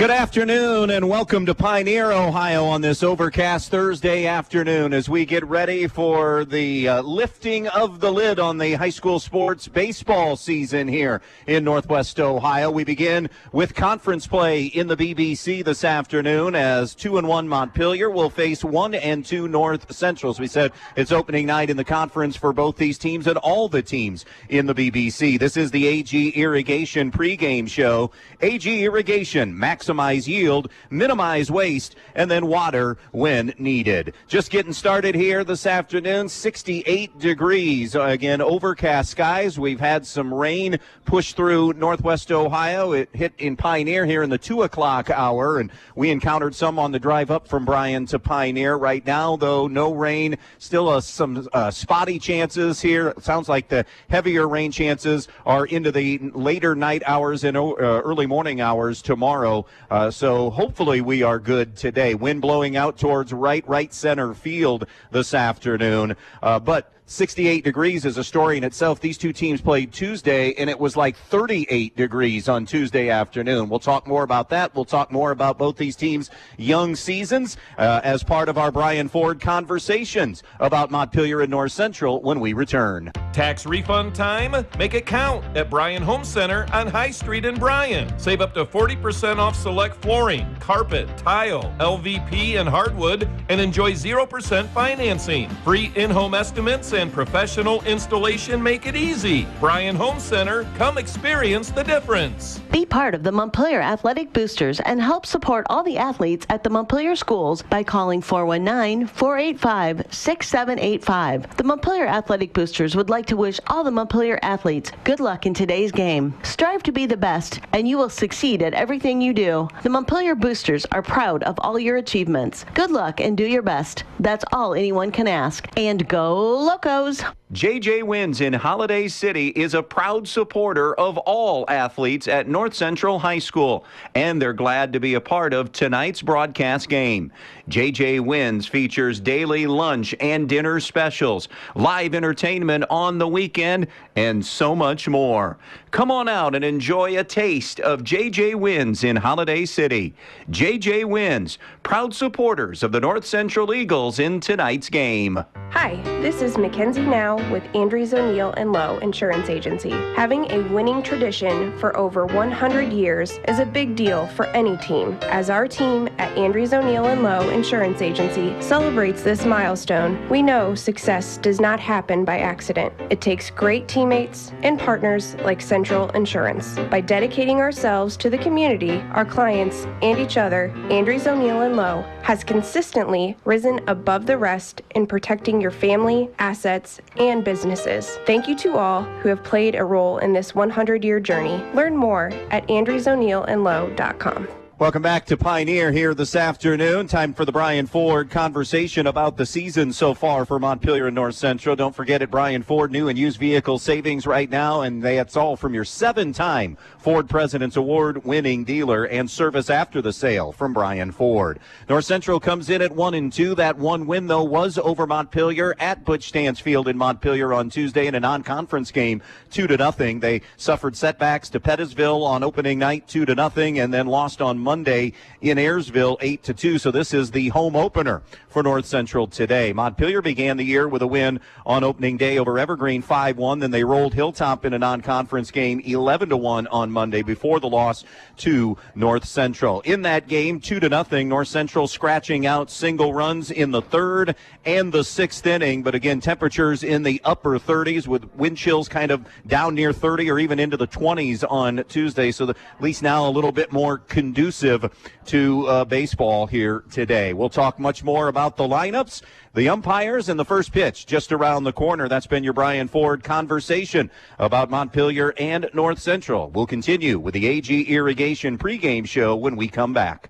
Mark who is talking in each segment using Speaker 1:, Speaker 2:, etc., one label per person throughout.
Speaker 1: Good afternoon and welcome to Pioneer, Ohio on this overcast Thursday afternoon as we get ready for the lifting of the lid on the high school sports baseball season here in Northwest Ohio. We begin with conference play in the BBC this afternoon as 2-1 Montpelier will face 1-2 North Central. As we said, it's opening night in the conference for both these teams and all the teams in the BBC. This is the AG Irrigation pregame show. AG Irrigation, maximize yield, minimize waste, and then water when needed. Just getting started here this afternoon, 68 degrees. Again, overcast skies. We've had some rain push through Northwest Ohio. It hit in Pioneer here in the 2 o'clock hour, and we encountered some on the drive up from Bryan to Pioneer. Right now, though, no rain. Still some spotty chances here. It sounds like the heavier rain chances are into the later night hours and early morning hours tomorrow. So hopefully we are good today. Wind blowing out towards right center field this afternoon. But 68 degrees is a story in itself. These two teams played Tuesday, and it was like 38 degrees on Tuesday afternoon. We'll talk more about that. We'll talk more about both these teams' young seasons as part of our Brian Ford conversations about Montpelier and North Central when we return.
Speaker 2: Tax refund time? Make it count at Bryan Home Center on High Street in Bryan. Save up to 40% off select flooring, carpet, tile, LVP, and hardwood, and enjoy 0% financing. Free in-home estimates and professional installation make it easy. Bryan Home Center, come experience the difference.
Speaker 3: Be part of the Montpelier Athletic Boosters and help support all the athletes at the Montpelier schools by calling 419-485-6785. The Montpelier Athletic Boosters would like to wish all the Montpelier athletes good luck in today's game. Strive to be the best, and you will succeed at everything you do. The Montpelier Boosters are proud of all your achievements. Good luck and do your best. That's all anyone can ask. And go Locos!
Speaker 1: JJ Wins in Holiday City is a proud supporter of all athletes at North Central High School, and they're glad to be a part of tonight's broadcast game. JJ Wins features daily lunch and dinner specials, live entertainment on the weekend, and so much more. Come on out and enjoy a taste of JJ Wins in Holiday City. JJ Wins, proud supporters of the North Central Eagles in tonight's game.
Speaker 4: Hi, this is Mackenzie Now with Andrews O'Neill & Lowe Insurance Agency. Having a winning tradition for over 100 years is a big deal for any team. As our team at Andrews O'Neill & Lowe Insurance Agency celebrates this milestone, we know success does not happen by accident. It takes great teammates and partners like Central Insurance. By dedicating ourselves to the community, our clients, and each other, Andrews O'Neill & Lowe has consistently risen above the rest in protecting your family, assets, and businesses. Thank you to all who have played a role in this 100-year journey. Learn more at andrewsoneillandlowe.com.
Speaker 1: Welcome back to Pioneer here this afternoon. Time for the Brian Ford conversation about the season so far for Montpelier and North Central. Don't forget at Brian Ford, new and used vehicle savings right now, and that's all from your 7-time Ford President's Award-winning dealer and service after the sale from Brian Ford. North Central comes in at 1-2. That one win, though, was over Montpelier at Butch Stansfield in Montpelier on Tuesday in a non-conference game, 2-0. They suffered setbacks to Pettisville on opening night, 2-0, and then lost on Monday in Ayersville 8-2. So this is the home opener for North Central today. Montpelier began the year with a win on opening day over Evergreen 5-1. Then they rolled Hilltop in a non-conference game 11-1 on Monday before the loss to North Central. In that game, 2-0, North Central scratching out single runs in the third and the sixth inning. But again, temperatures in the upper 30s with wind chills kind of down near 30 or even into the 20s on Tuesday. So at least now a little bit more conducive to baseball here today. We'll talk much more about the lineups, the umpires, and the first pitch just around the corner. That's been your Brian Ford conversation about Montpelier and North Central. We'll continue with the AG Irrigation pregame show when we come back.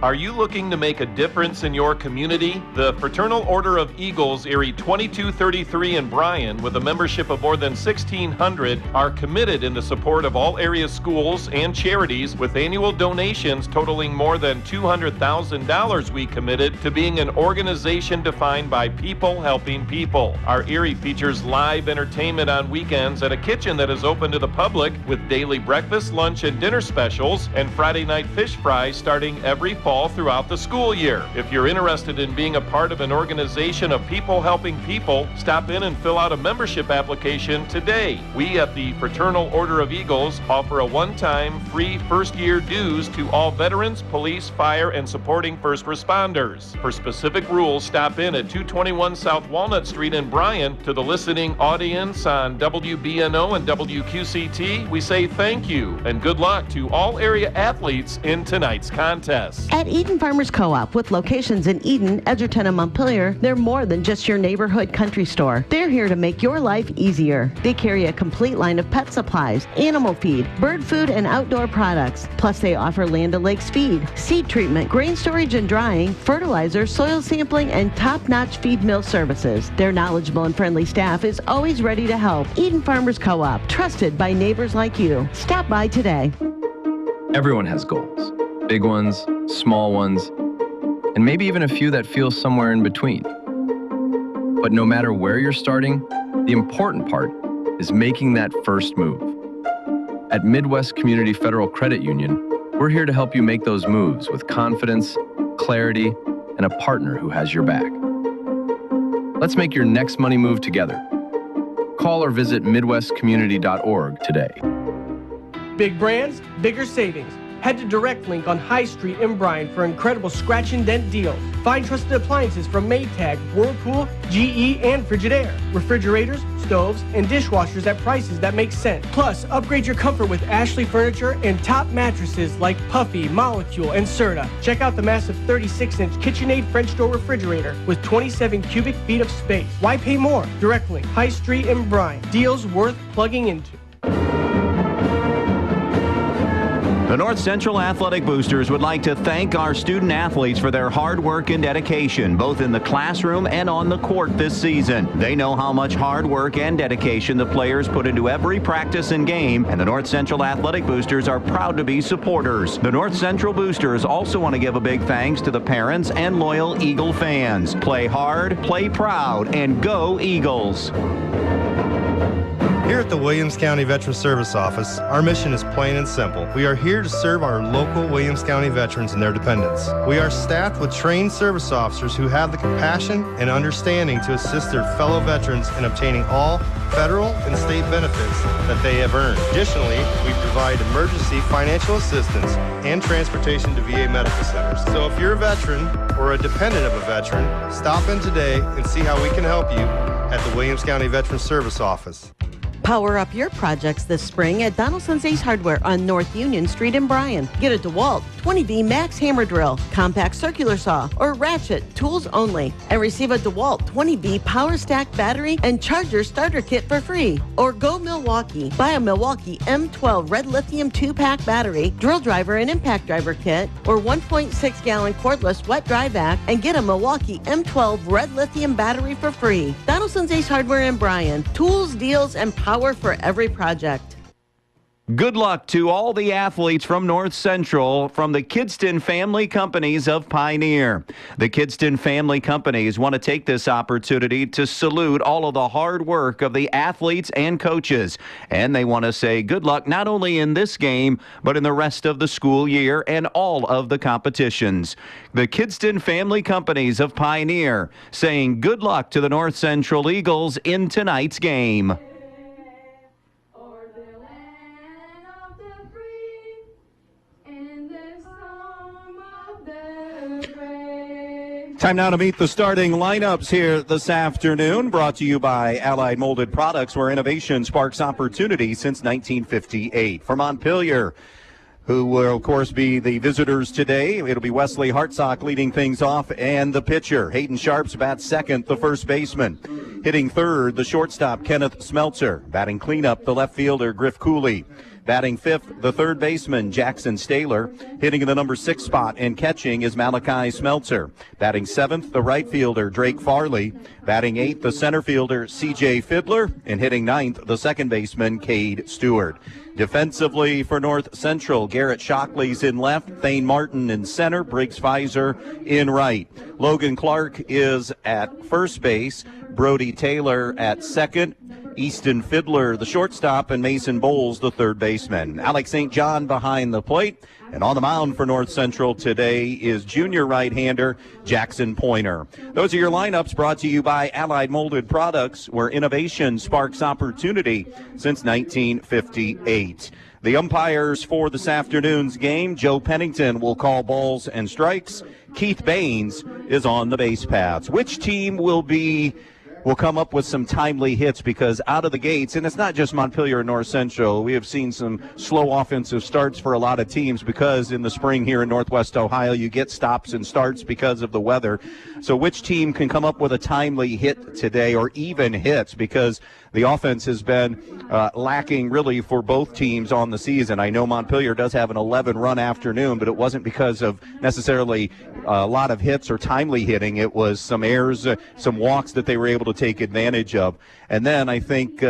Speaker 2: Are you looking to make a difference in your community? The Fraternal Order of Eagles, Erie 2233 in Bryan, with a membership of more than 1,600, are committed in the support of all area schools and charities, with annual donations totaling more than $200,000. We committed to being an organization defined by people helping people. Our Erie features live entertainment on weekends at a kitchen that is open to the public, with daily breakfast, lunch, and dinner specials, and Friday night fish fries starting every fall throughout the school year. If you're interested in being a part of an organization of people helping people, stop in and fill out a membership application today. We at the Fraternal Order of Eagles offer a one-time free first-year dues to all veterans, police, fire, and supporting first responders. For specific rules, stop in at 221 South Walnut Street in Bryan. To the listening audience on WBNO and WQCT, we say thank you and good luck to all area athletes in tonight's contest.
Speaker 3: At Eden Farmers Co-op, with locations in Eden, Edgerton, and Montpelier, they're more than just your neighborhood country store. They're here to make your life easier. They carry a complete line of pet supplies, animal feed, bird food, and outdoor products. Plus, they offer Land O'Lakes feed, seed treatment, grain storage and drying, fertilizer, soil sampling, and top-notch feed mill services. Their knowledgeable and friendly staff is always ready to help. Eden Farmers Co-op, trusted by neighbors like you. Stop by today.
Speaker 5: Everyone has goals. Big ones, small ones, and maybe even a few that feel somewhere in between. But no matter where you're starting, the important part is making that first move. At Midwest Community Federal Credit Union, we're here to help you make those moves with confidence, clarity, and a partner who has your back. Let's make your next money move together. Call or visit midwestcommunity.org today.
Speaker 6: Big brands, bigger savings. Head to Direct Link on High Street in Bryan for incredible scratch and dent deals. Find trusted appliances from Maytag, Whirlpool, GE, and Frigidaire. Refrigerators, stoves, and dishwashers at prices that make sense. Plus, upgrade your comfort with Ashley furniture and top mattresses like Puffy, Molecule, and Serta. Check out the massive 36-inch KitchenAid French door refrigerator with 27 cubic feet of space. Why pay more? Direct Link, High Street in Bryan. Deals worth plugging into.
Speaker 1: The North Central Athletic Boosters would like to thank our student athletes for their hard work and dedication, both in the classroom and on the court this season. They know how much hard work and dedication the players put into every practice and game, and the North Central Athletic Boosters are proud to be supporters. The North Central Boosters also want to give a big thanks to the parents and loyal Eagle fans. Play hard, play proud, and go Eagles.
Speaker 7: Here at the Williams County Veterans Service Office, our mission is plain and simple. We are here to serve our local Williams County veterans and their dependents. We are staffed with trained service officers who have the compassion and understanding to assist their fellow veterans in obtaining all federal and state benefits that they have earned. Additionally, we provide emergency financial assistance and transportation to VA medical centers. So if you're a veteran or a dependent of a veteran, stop in today and see how we can help you at the Williams County Veterans Service Office.
Speaker 3: Power up your projects this spring at Donaldson's Ace Hardware on North Union Street in Bryan. Get a DeWalt 20V Max Hammer Drill, Compact Circular Saw, or Ratchet, tools only. And receive a DeWalt 20V Power Stack Battery and Charger Starter Kit for free. Or go Milwaukee. Buy a Milwaukee M12 Red Lithium 2-pack battery, drill driver and impact driver kit, or 1.6-gallon cordless wet dry vac, and get a Milwaukee M12 Red Lithium battery for free. Donaldson's Ace Hardware in Bryan. Tools, deals, and power for every project.
Speaker 1: Good luck to all the athletes from North Central from the Kidston Family Companies of Pioneer. The Kidston Family Companies want to take this opportunity to salute all of the hard work of the athletes and coaches. And they want to say good luck not only in this game, but in the rest of the school year and all of the competitions. The Kidston Family Companies of Pioneer saying good luck to the North Central Eagles in tonight's game. Time now to meet the starting lineups here this afternoon, brought to you by Allied Molded Products, where innovation sparks opportunity since 1958. For Montpelier, who will, of course, be the visitors today, it'll be Wesley Hartsock leading things off, and the pitcher. Hayden Sharps bats second, the first baseman. Hitting third, the shortstop, Kenneth Smeltzer. Batting cleanup, the left fielder, Griff Cooley. Batting fifth, the third baseman, Jackson Staylor. Hitting in the number 6 spot and catching is Malachi Smeltzer. Batting seventh, the right fielder, Drake Farley. Batting eighth, the center fielder, C.J. Fiddler. And hitting ninth, the second baseman, Cade Stewart. Defensively for North Central, Garrett Shockley's in left, Thane Martin in center, Briggs Pfizer in right. Logan Clark is at first base, Brody Taylor at second, Easton Fiddler the shortstop, and Mason Bowles the third baseman. Alex St. John behind the plate. And on the mound for North Central today is junior right-hander Jackson Pointer. Those are your lineups, brought to you by Allied Molded Products, where innovation sparks opportunity since 1958. The umpires for this afternoon's game, Joe Pennington will call balls and strikes. Keith Baines is on the base paths. Which team will come up with some timely hits? Because out of the gates, and it's not just Montpelier and North Central, we have seen some slow offensive starts for a lot of teams because in the spring here in Northwest Ohio, you get stops and starts because of the weather. So which team can come up with a timely hit today, or even hits? Because the offense has been lacking really for both teams on the season. I know Montpelier does have an 11-run afternoon, but it wasn't because of necessarily a lot of hits or timely hitting. It was some errors, some walks that they were able to take advantage of. And then I think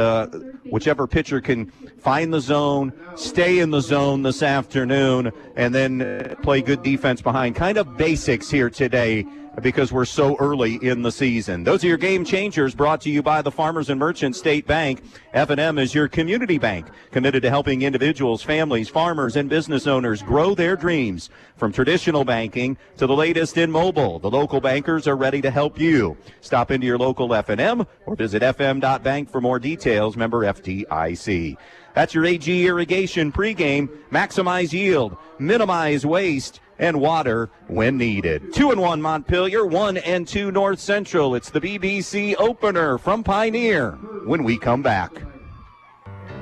Speaker 1: whichever pitcher can find the zone, stay in the zone this afternoon, and then play good defense behind. Kind of basics here today because we're so early in the season. Those are your game changers, brought to you by the Farmers and Merchants State Bank. F&M is your community bank, committed to helping individuals, families, farmers, and business owners grow their dreams. From traditional banking to the latest in mobile, the local bankers are ready to help you. Stop into your local F&M or visit fm.bank for more details. Member FDIC. That's your AG Irrigation pregame. Maximize yield, minimize waste, and water when needed. 2-1 Montpelier, 1-2 North Central. It's the BBC opener from Pioneer when we come back.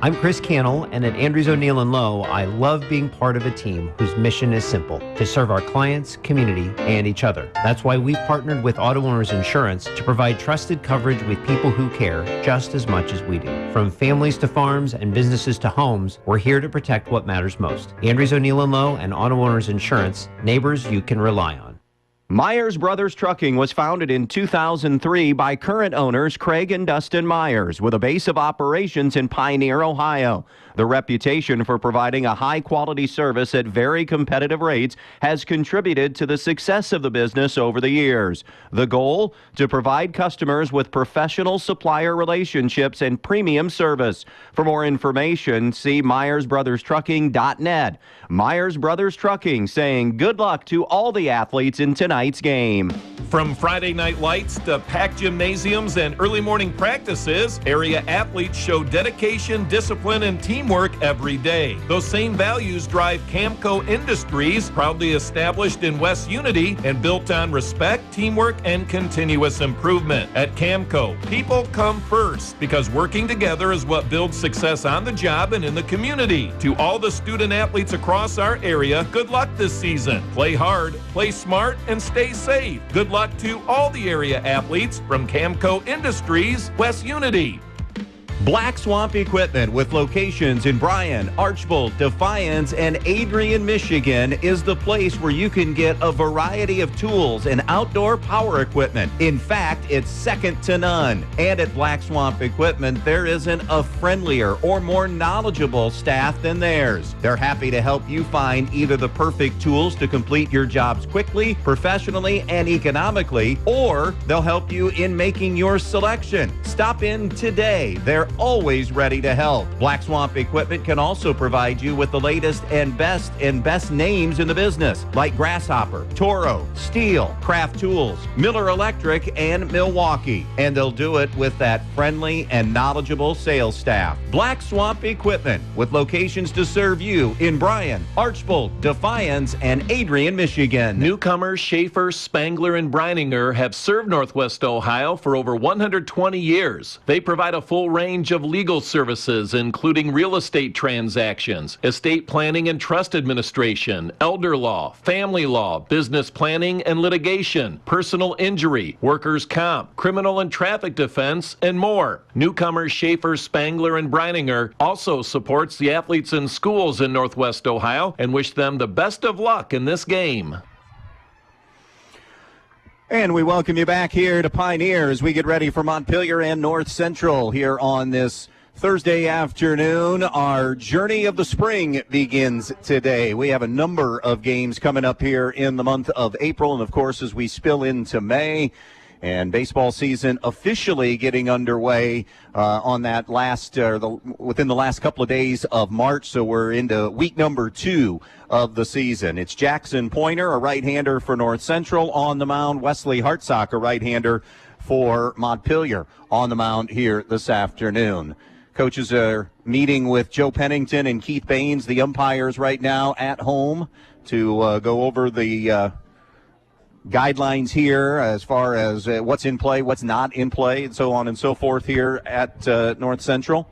Speaker 8: I'm Chris Cannell, and at Andrews O'Neill & Lowe, I love being part of a team whose mission is simple: to serve our clients, community, and each other. That's why we've partnered with Auto Owners Insurance to provide trusted coverage with people who care just as much as we do. From families to farms and businesses to homes, we're here to protect what matters most. Andrews O'Neill & Lowe and Auto Owners Insurance, neighbors you can rely on.
Speaker 1: Myers Brothers Trucking was founded in 2003 by current owners Craig and Dustin Myers, with a base of operations in Pioneer, Ohio. The reputation for providing a high-quality service at very competitive rates has contributed to the success of the business over the years. The goal? To provide customers with professional supplier relationships and premium service. For more information, see MyersBrothersTrucking.net. Myers Brothers Trucking, saying good luck to all the athletes in tonight's game.
Speaker 2: From Friday night lights to packed gymnasiums and early morning practices, area athletes show dedication, discipline, and teamwork every day. Those same values drive Camco Industries, proudly established in West Unity and built on respect, teamwork, and continuous improvement. At Camco, people come first, because working together is what builds success on the job and in the community. To all the student athletes across our area, good luck this season. Play hard, play smart, and stay safe. Good luck to all the area athletes from Camco Industries, West Unity.
Speaker 1: Black Swamp Equipment, with locations in Bryan, Archbold, Defiance, and Adrian, Michigan, is the place where you can get a variety of tools and outdoor power equipment. In fact, it's second to none. And at Black Swamp Equipment, there isn't a friendlier or more knowledgeable staff than theirs. They're happy to help you find either the perfect tools to complete your jobs quickly, professionally, and economically, or they'll help you in making your selection. Stop in today. They're always ready to help. Black Swamp Equipment can also provide you with the latest and best names in the business, like Grasshopper, Toro, Steel, Craft Tools, Miller Electric, and Milwaukee. And they'll do it with that friendly and knowledgeable sales staff. Black Swamp Equipment, with locations to serve you in Bryan, Archbold, Defiance, and Adrian, Michigan.
Speaker 2: Newcomers Schaefer, Spangler, and Breininger have served Northwest Ohio for over 120 years. They provide a full range range of legal services, including real estate transactions, estate planning and trust administration, elder law, family law, business planning and litigation, personal injury, workers' comp, criminal and traffic defense, and more. Newcomers Schaefer, Spangler, and Breininger also supports the athletes in schools in Northwest Ohio and wish them the best of luck in this game.
Speaker 1: And we welcome you back here to Pioneer as we get ready for Montpelier and North Central here on this Thursday afternoon. Our journey of the spring begins today. We have a number of games coming up here in the month of April, and of course as we spill into May, and baseball season officially getting underway on that within the last couple of days of March. So we're into week number 2 of the season. It's Jackson Pointer, a right-hander for North Central, on the mound. Wesley Hartsock, a right-hander for Montpelier, on the mound here this afternoon. Coaches are meeting with Joe Pennington and Keith Baines, the umpires, right now at home to go over the guidelines here as far as what's in play, what's not in play, and so on and so forth here at North Central.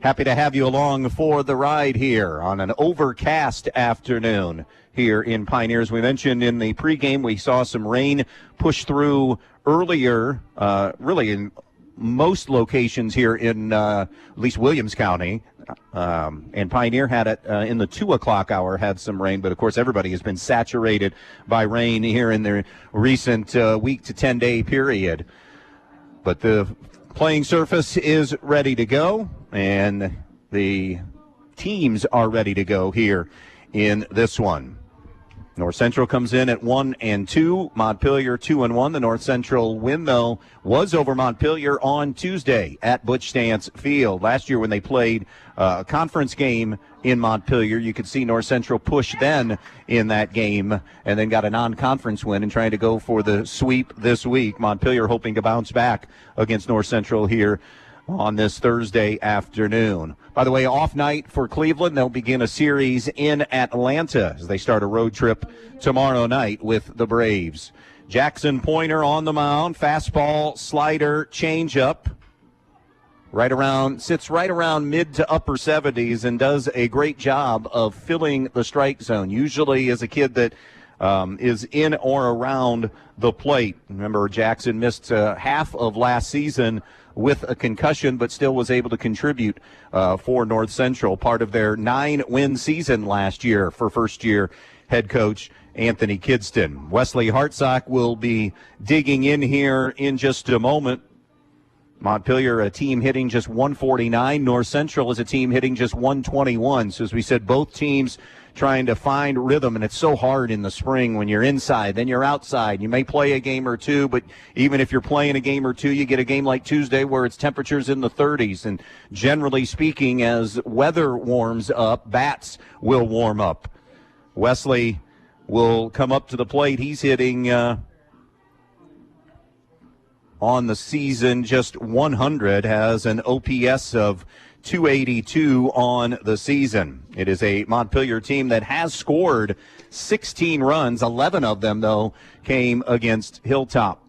Speaker 1: Happy to have you along for the ride here on an overcast afternoon here in Pioneer. As we mentioned in the pregame, we saw some rain push through earlier, really in most locations here in at least Williams County. And Pioneer had it in the 2 o'clock hour, had some rain, but of course everybody has been saturated by rain here in the recent week to 10-day period. But the playing surface is ready to go, and the teams are ready to go here in this one. North Central comes in at 1-2, Montpelier 2-1. The North Central win, though, was over Montpelier on Tuesday at Butch Stance Field. Last year when they played a conference game in Montpelier, you could see North Central push then in that game and then got a non-conference win and trying to go for the sweep this week. Montpelier hoping to bounce back against North Central here on this Thursday afternoon. By the way, off night for Cleveland. They'll begin a series in Atlanta as they start a road trip tomorrow night with the Braves. Jackson Pointer on the mound. Fastball, slider, changeup. Sits right around mid to upper 70s and does a great job of filling the strike zone. Usually is a kid that is in or around the plate. Remember, Jackson missed half of last season with a concussion, but still was able to contribute for North Central, part of their 9-win season last year for first-year head coach Anthony Kidston. Wesley Hartsock will be digging in here in just a moment. Montpelier, a team hitting just 149. North Central is a team hitting just 121. So as we said, both teams trying to find rhythm, and it's so hard in the spring when you're inside, then you're outside. You may play a game or two, but even if you're playing a game or two, you get a game like Tuesday where it's temperatures in the 30s. And generally speaking, as weather warms up, bats will warm up. Wesley will come up to the plate. He's hitting on the season just 100, has an OPS of 282 on the season. It is a Montpelier team that has scored 16 runs. 11 of them, though, came against Hilltop.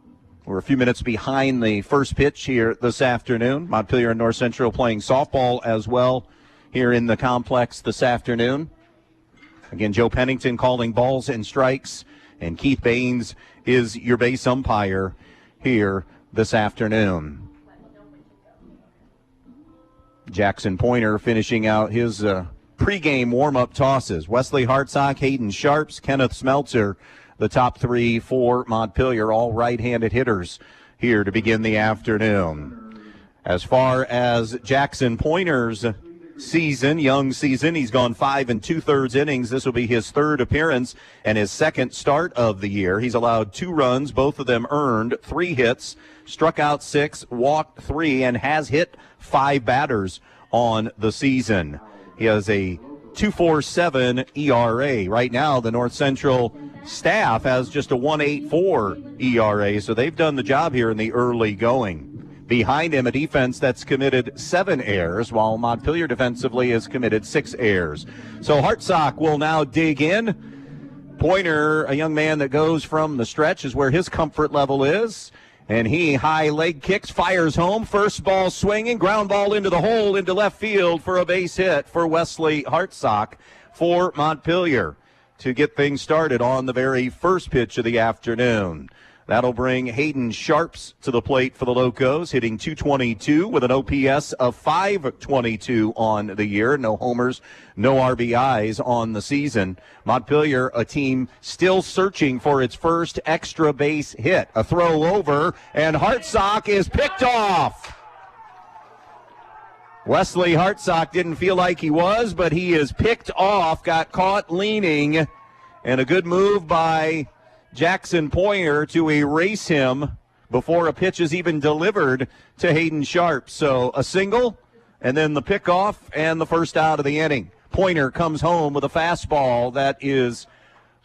Speaker 1: We're a few minutes behind the first pitch here this afternoon. Montpelier and North Central playing softball as well here in the complex this afternoon. Again, Joe Pennington calling balls and strikes, and Keith Baines is your base umpire here this afternoon. Jackson Pointer finishing out his pregame warm-up tosses. Wesley Hartsock, Hayden Sharps, Kenneth Smeltzer, the top three for Montpelier, all right-handed hitters here to begin the afternoon. As far as Jackson Pointer's young season, he's gone 5 2/3 innings. This will be his third appearance and his second start of the year. He's allowed 2 runs, both of them earned, 3 hits, struck out 6, walked 3, and has hit 5 batters on the season. He has a 2.47 ERA. Right now, the North Central staff has just a 1.84 ERA, so they've done the job here in the early going. Behind him, a defense that's committed 7 errors, while Montpelier defensively has committed 6 errors. So Hartsock will now dig in. Pointer, a young man that goes from the stretch, is where his comfort level is. And he high leg kicks, fires home. First ball swinging, ground ball into the hole, into left field for a base hit for Wesley Hartsock for Montpelier to get things started on the very first pitch of the afternoon. That'll bring Hayden Sharps to the plate for the Locos, hitting .222 with an OPS of .522 on the year. No homers, no RBIs on the season. Montpelier, a team still searching for its first extra base hit. A throw over, and Hartsock is picked off. Wesley Hartsock didn't feel like he was, but he is picked off, got caught leaning, and a good move by Jackson Poyer to erase him before a pitch is even delivered to Hayden Sharp. So a single, and then the pickoff, and the first out of the inning. Poyer comes home with a fastball that is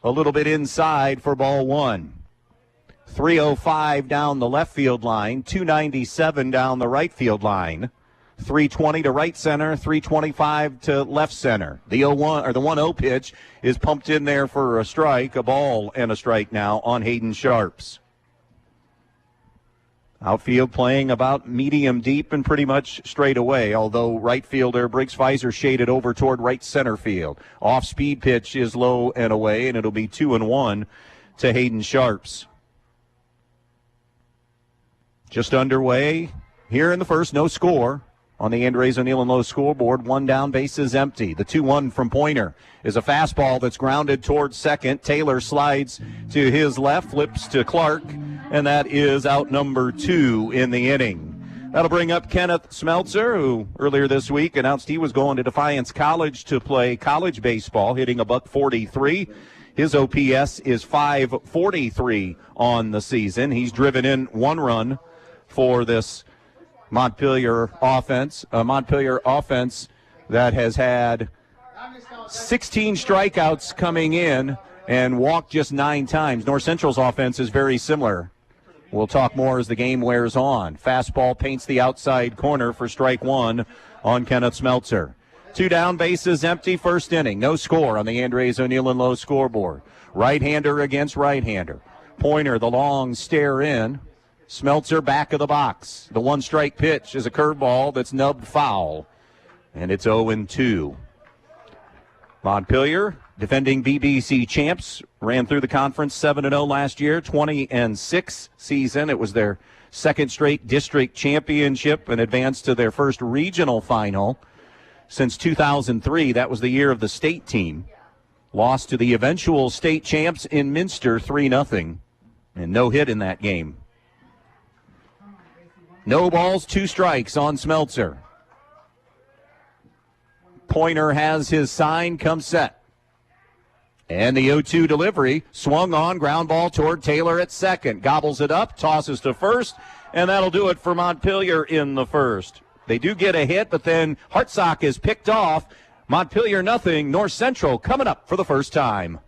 Speaker 1: a little bit inside for ball one. 305 down the left field line, 297 down the right field line. 320 to right center, 325 to left center. The 0-1 or the 1-0 pitch is pumped in there for a strike, a ball and a strike now on Hayden Sharps. Outfield playing about medium deep and pretty much straight away, although right fielder Briggs Pfizer shaded over toward right center field. Off-speed pitch is low and away, and it'll be 2-1 to Hayden Sharps. Just underway here in the first, no score. On the Andres O'Neill and Lowe scoreboard, one down, bases empty. The 2-1 from Poyer is a fastball that's grounded towards second. Taylor slides to his left, flips to Clark, and that is out number 2 in the inning. That'll bring up Kenneth Smeltzer, who earlier this week announced he was going to Defiance College to play college baseball, hitting a .143. His OPS is .543 on the season. He's driven in one run for this Montpelier offense, a Montpelier offense that has had 16 strikeouts coming in and walked just 9 times. North Central's offense is very similar. We'll talk more as the game wears on. Fastball paints the outside corner for strike 1 on Kenneth Smeltzer. 2 down, bases empty, first inning. No score on the Andres O'Neill and Lowe scoreboard. Right-hander against right-hander. Poyer, the long stare in. Smeltzer back of the box. The 1-strike pitch is a curveball that's nubbed foul, and it's 0-2. Montpelier, defending BBC champs, ran through the conference 7-0 last year, 20-6 season. It was their second straight district championship and advanced to their first regional final since 2003. That was the year of the state team. Lost to the eventual state champs in Minster 3-0, and no hit in that game. No balls, 2 strikes on Smeltzer. Poyer has his sign, come set. And the 0-2 delivery, swung on, ground ball toward Taylor at second. Gobbles it up, tosses to first, and that'll do it for Montpelier in the first. They do get a hit, but then Hartsock is picked off. Montpelier nothing, North Central coming up for the first time.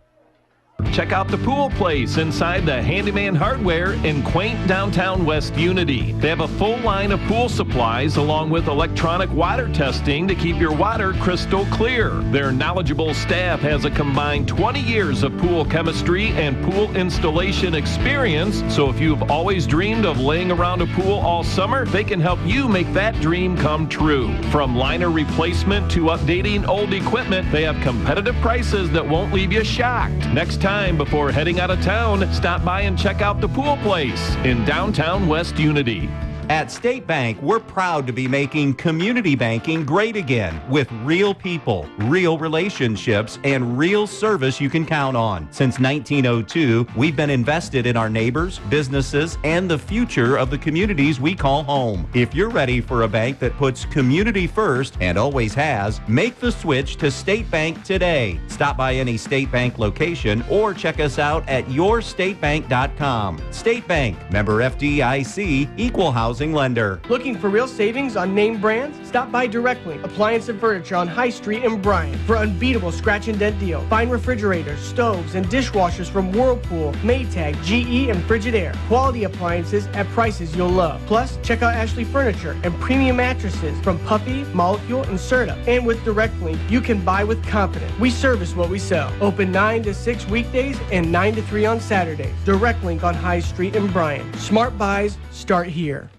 Speaker 2: Check out the pool place inside the Handyman Hardware in quaint downtown West Unity. They have a full line of pool supplies along with electronic water testing to keep your water crystal clear. Their knowledgeable staff has a combined 20 years of pool chemistry and pool installation experience, so if you've always dreamed of laying around a pool all summer, they can help you make that dream come true. From liner replacement to updating old equipment, they have competitive prices that won't leave you shocked. Next time before heading out of town, stop by and check out the pool place in downtown West Unity.
Speaker 1: At State Bank, we're proud to be making community banking great again with real people, real relationships, and real service you can count on. Since 1902, we've been invested in our neighbors, businesses, and the future of the communities we call home. If you're ready for a bank that puts community first and always has, make the switch to State Bank today. Stop by any State Bank location or check us out at yourstatebank.com. State Bank, member FDIC, equal housing housing lender.
Speaker 6: Looking for real savings on name brands? Stop by DirectLink Appliance and Furniture on High Street in Bryan for unbeatable scratch and dent deal. Find refrigerators, stoves, and dishwashers from Whirlpool, Maytag, GE, and Frigidaire. Quality appliances at prices you'll love. Plus, check out Ashley Furniture and premium mattresses from Puffy, Molecule, and Serta. And with DirectLink, you can buy with confidence. We service what we sell. Open 9 to 6 weekdays and 9 to 3 on Saturdays. DirectLink on High Street in Bryan. Smart buys start here.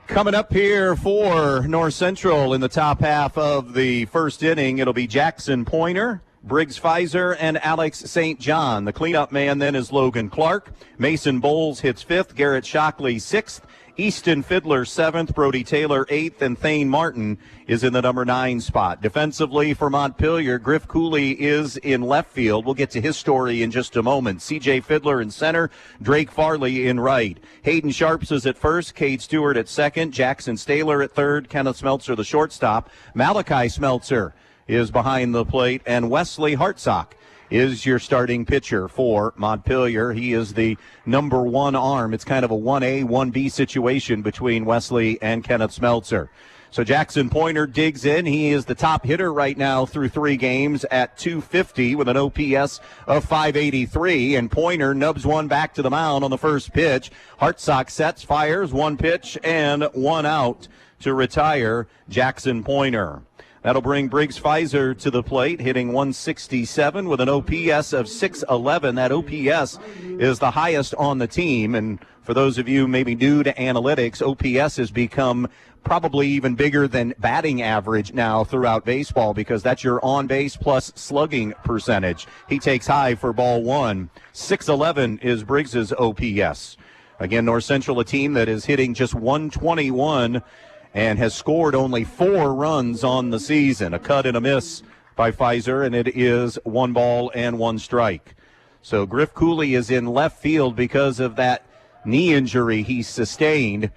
Speaker 1: Coming up here for North Central in the top half of the first inning, it'll be Jackson Pointer, Briggs Pfizer, and Alex St. John. The cleanup man then is Logan Clark. Mason Bowles hits fifth, Garrett Shockley sixth, Easton Fiddler seventh, Brody Taylor eighth, and Thane Martin is in the number 9 spot. Defensively for Montpelier, Griff Cooley is in left field. We'll get to his story in just a moment. CJ Fiddler in center, Drake Farley in right. Hayden Sharps is at first, Cade Stewart at second, Jackson Staler at third, Kenneth Smeltzer the shortstop. Malachi Smeltzer is behind the plate, and Wesley Hartsock is your starting pitcher for Montpelier. He is the number 1 arm. It's kind of a 1A, 1B situation between Wesley and Kenneth Smeltzer. So Jackson Pointer digs in. He is the top hitter right now through 3 games at .250 with an OPS of .583. And Pointer nubs one back to the mound on the first pitch. Hartsock sets, fires, 1 pitch and 1 out to retire Jackson Pointer. That'll bring Briggs Pfizer to the plate, hitting .167 with an OPS of .611. That OPS is the highest on the team. And for those of you maybe new to analytics, OPS has become probably even bigger than batting average now throughout baseball, because that's your on-base plus slugging percentage. He takes high for ball 1. .611 is Briggs's OPS. Again, North Central, a team that is hitting just .121 and has scored only 4 runs on the season. A cut and a miss by Pfizer, and it is 1 ball and 1 strike. So Griff Cooley is in left field because of that knee injury he sustained.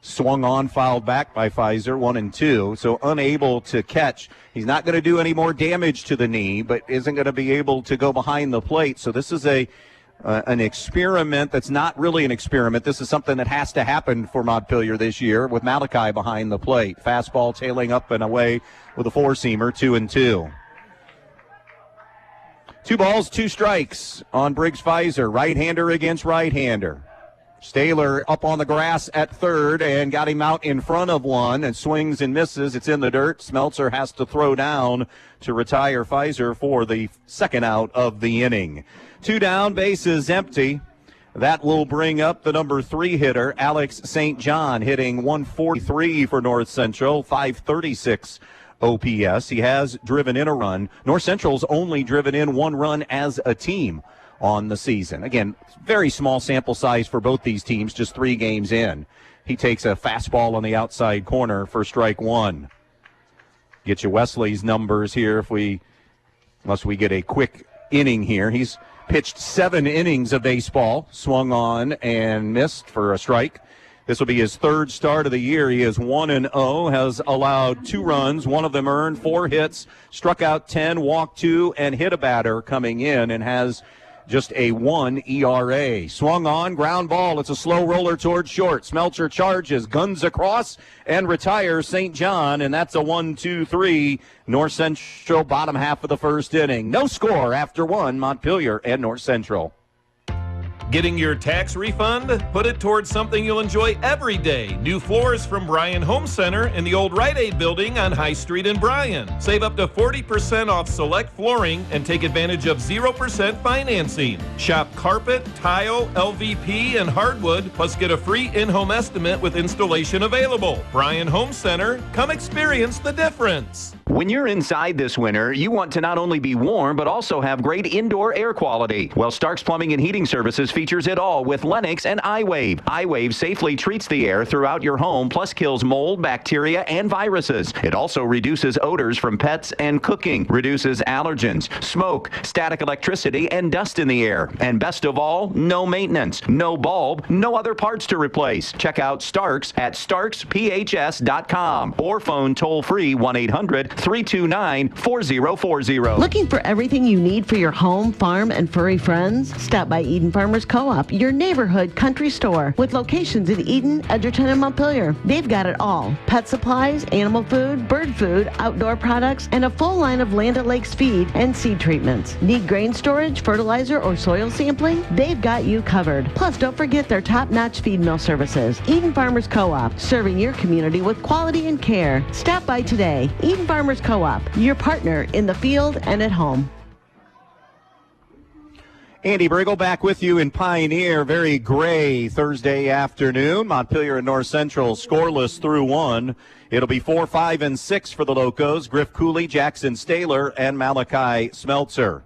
Speaker 1: Swung on, fouled back by Pfizer, 1-2, so unable to catch. He's not going to do any more damage to the knee, but isn't going to be able to go behind the plate. So this is an experiment that's not really an experiment. This is something that has to happen for Montpelier this year with Malachi behind the plate. Fastball tailing up and away with a 4-seamer, 2-2. 2 balls, 2 strikes on Briggs Pfizer. Right-hander against right-hander. Staler up on the grass at third and got him out in front of one and swings and misses. It's in the dirt. Smeltzer has to throw down to retire Pfizer for the second out of the inning. 2 down, bases empty. That will bring up the number 3 hitter, Alex St. John, hitting .143 for North Central, .536 OPS. He has driven in a run. North Central's only driven in 1 run as a team on the season. Again, very small sample size for both these teams, just 3 games in. He takes a fastball on the outside corner for strike 1. Get you Wesley's numbers here unless we get a quick inning here. He's pitched 7 innings of baseball, swung on and missed for a strike. This will be his 3rd start of the year. He is 1-0, has allowed 2 runs, 1 of them earned, 4 hits, struck out 10, walked 2, and hit a batter coming in, and has just a 1 ERA. Swung on, ground ball. It's a slow roller towards short. Smeltzer charges, guns across, and retires St. John, and that's a 1-2-3 North Central bottom half of the first inning. No score after 1, Montpelier and North Central.
Speaker 2: Getting your tax refund? Put it towards something you'll enjoy every day. New floors from Bryan Home Center in the old Rite Aid building on High Street in Bryan. Save up to 40% off select flooring and take advantage of 0% financing. Shop carpet, tile, LVP, and hardwood, plus get a free in-home estimate with installation available. Bryan Home Center, come experience the difference.
Speaker 1: When you're inside this winter, you want to not only be warm, but also have great indoor air quality. Well, Stark's Plumbing and Heating Services features it all with Lennox and iWave. iWave safely treats the air throughout your home, plus kills mold, bacteria, and viruses. It also reduces odors from pets and cooking, reduces allergens, smoke, static electricity, and dust in the air. And best of all, no maintenance, no bulb, no other parts to replace. Check out Stark's at starksphs.com or phone toll-free 1-800 329-4040.
Speaker 3: Looking for everything you need for your home, farm, and furry friends? Stop by Eden Farmers Co-op, your neighborhood country store with locations in Eden, Edgerton, and Montpelier. They've got it all. Pet supplies, animal food, bird food, outdoor products, and a full line of Land O'Lakes feed and seed treatments. Need grain storage, fertilizer, or soil sampling? They've got you covered. Plus, don't forget their top-notch feed mill services. Eden Farmers Co-op, serving your community with quality and care. Stop by today. Eden Farmers Co-op, your partner in the field and at home.
Speaker 1: Andy Brigle back with you in Pioneer. Very gray Thursday afternoon. Montpelier and North Central scoreless through one. It'll be 4, 5, and 6 for the Locos. Griff Cooley, Jackson Staylor, and Malachi Smeltzer.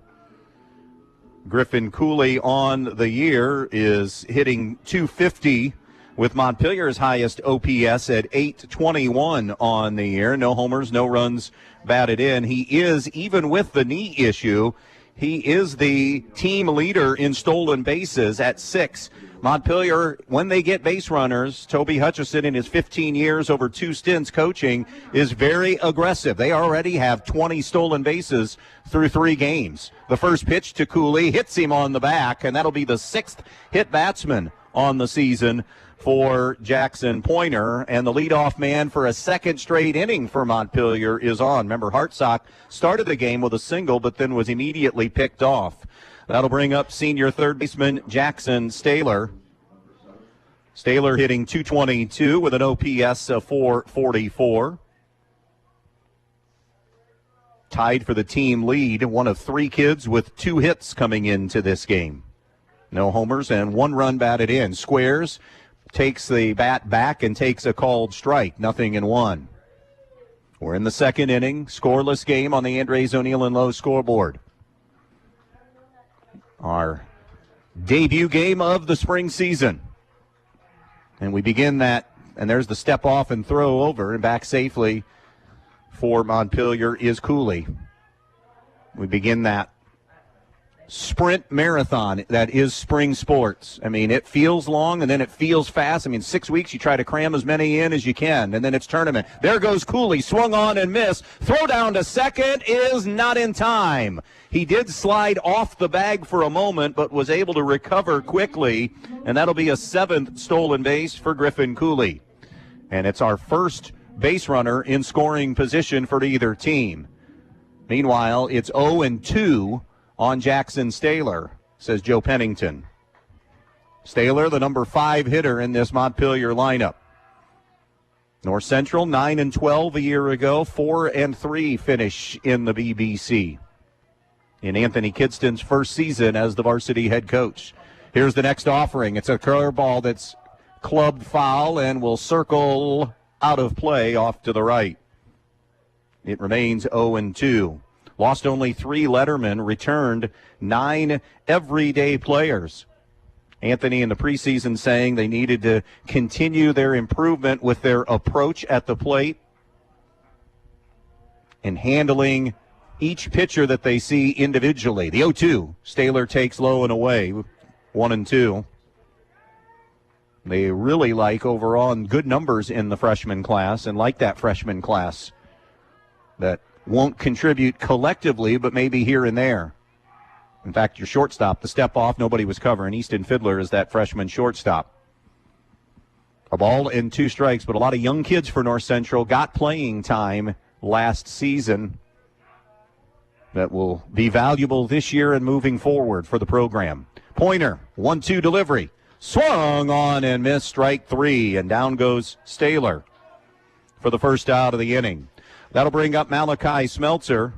Speaker 1: Griffin Cooley on the year is hitting .250 with Montpelier's highest OPS at .821 on the year. No homers, no runs batted in. He is, even with the knee issue, he is the team leader in stolen bases at 6. Montpelier, when they get base runners, Toby Hutchison in his 15 years over 2 stints coaching is very aggressive. They already have 20 stolen bases through 3 games. The first pitch to Cooley hits him on the back, and that'll be the 6th hit batsman on the season for Jackson Pointer, and the leadoff man for a second straight inning for Montpelier is on. Remember, Hartsock started the game with a single, but then was immediately picked off. That'll bring up senior third baseman Jackson Staylor. Staylor hitting .222 with an OPS of .444. Tied for the team lead, one of 3 kids with 2 hits coming into this game. No homers and 1 run batted in. Squares takes the bat back and takes a called strike. 0-1. We're in the second inning. Scoreless game on the Andres O'Neill and Lowe scoreboard. Our debut game of the spring season. And we begin that, and there's the step off and throw over, and back safely for Montpelier is Cooley. We begin that sprint marathon that is spring sports. I mean, it feels long and then it feels fast. I mean, 6 weeks you try to cram as many in as you can, and then it's tournament. There goes Cooley, swung on and missed. Throw down to second is not in time. He did slide off the bag for a moment, but was able to recover quickly, and that'll be a 7th stolen base for Griffin Cooley. And it's our first base runner in scoring position for either team. Meanwhile, it's 0-2 on Jackson Staylor, says Joe Pennington. Staylor, the number 5 hitter in this Montpelier lineup. North Central, 9-12 a year ago, 4-3 finish in the BBC. In Anthony Kidston's first season as the varsity head coach. Here's the next offering. It's a curveball that's clubbed foul and will circle out of play off to the right. It remains 0-2. Lost only 3 lettermen, returned 9 everyday players. Anthony in the preseason saying they needed to continue their improvement with their approach at the plate and handling each pitcher that they see individually. The 0-2, Staylor takes low and away, 1-2. They really like overall good numbers in the freshman class and like that freshman class that won't contribute collectively, but maybe here and there. In fact, your shortstop, the step off, nobody was covering. Easton Fiddler is that freshman shortstop. A ball and 2 strikes, but a lot of young kids for North Central got playing time last season that will be valuable this year and moving forward for the program. Pointer, 1-2 delivery. Swung on and missed, strike 3, and down goes Staylor for the first out of the inning. That'll bring up Malachi Smeltzer.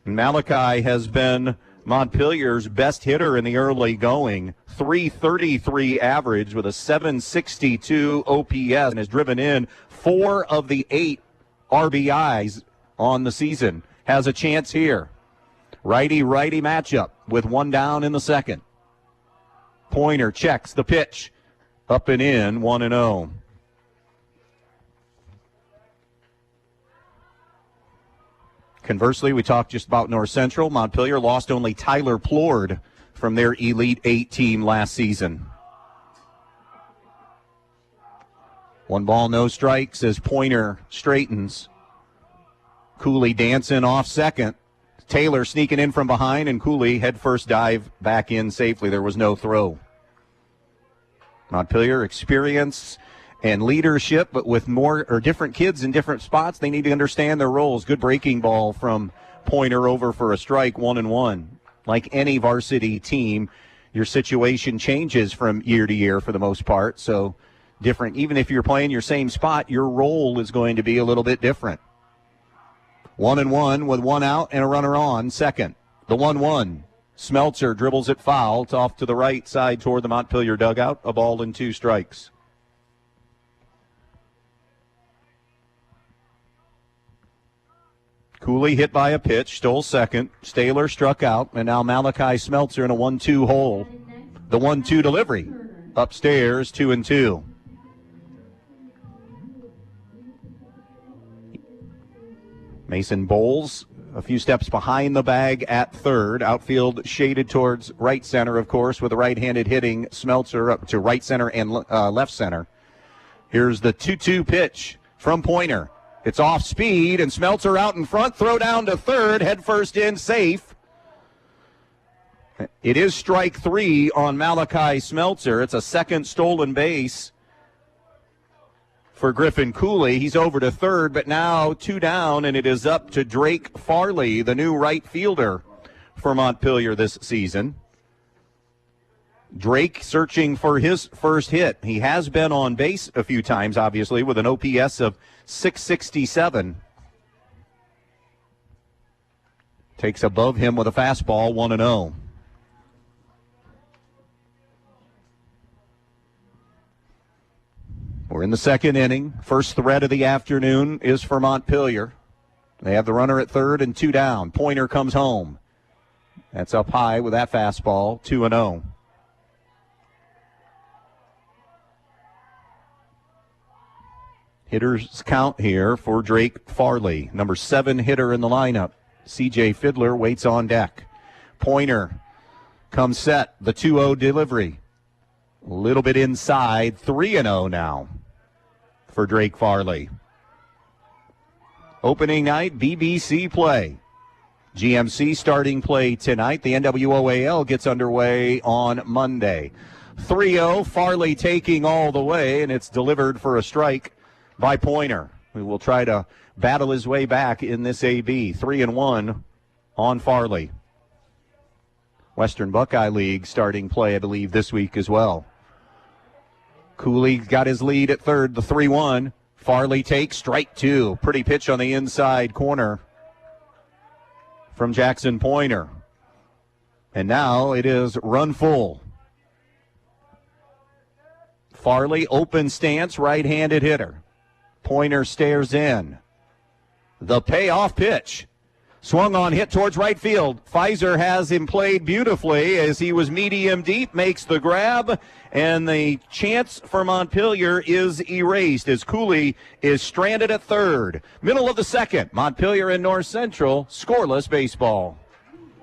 Speaker 1: Malachi has been Montpelier's best hitter in the early going. .333 average with a .762 OPS and has driven in 4 of the 8 RBIs on the season. Has a chance here. Righty-righty matchup with 1 down in the second. Pointer checks the pitch. Up and in, 1-0. Conversely, we talked just about North Central. Montpelier lost only Tyler Plord from their Elite 8 team last season. 1 ball, no strikes as Pointer straightens. Cooley dancing off second. Taylor sneaking in from behind, and Cooley head first dive back in safely. There was no throw. Montpelier experience and leadership, but with more or different kids in different spots, they need to understand their roles. Good breaking ball from Pointer over for a strike, 1-1. Like any varsity team, your situation changes from year to year for the most part. So different, even if you're playing your same spot, your role is going to be a little bit different. 1-1 with one out and a runner on second. The 1-1. Smeltzer dribbles it foul. It's off to the right side toward the Montpelier dugout. A ball and 2 strikes. Cooley hit by a pitch, stole second. Staylor struck out, and now Malachi Smeltzer in a 1-2 hole. The 1-2 delivery. Upstairs, 2-2. Mason Bowles a few steps behind the bag at third. Outfield shaded towards right center, of course, with a right-handed hitting Smeltzer up to right center and left center. Here's the 2-2 pitch from Pointer. It's off speed, and Smeltzer out in front. Throw down to third, head first in, safe. It is strike 3 on Malachi Smeltzer. It's a second stolen base for Griffin Cooley. He's over to third, but now 2 down, and it is up to Drake Farley, the new right fielder for Montpelier this season. Drake searching for his first hit. He has been on base a few times, obviously, with an OPS of 667. Takes above him with a fastball, 1-0. We're in the second inning. First threat of the afternoon is for Montpelier. They have the runner at third and 2 down. Pointer comes home. That's up high with that fastball, 2-0. Hitters count here for Drake Farley, number 7 hitter in the lineup. C.J. Fiddler waits on deck. Pointer comes set, the 2-0 delivery. A little bit inside, 3-0 now for Drake Farley. Opening night, BBC play. GMC starting play tonight. The NWOAL gets underway on Monday. 3-0, Farley taking all the way, and it's delivered for a strike by Pointer, who will try to battle his way back in this AB. 3-1 on Farley. Western Buckeye League starting play, I believe, this week as well. Cooley got his lead at third, the 3-1. Farley takes strike 2. Pretty pitch on the inside corner from Jackson Pointer. And now it is run full. Farley, open stance, right-handed hitter. Pointer stares in. The payoff pitch. Swung on, hit towards right field. Pfizer has him played beautifully as he was medium deep, makes the grab, and the chance for Montpelier is erased as Cooley is stranded at third. Middle of the second, Montpelier and North Central, scoreless baseball.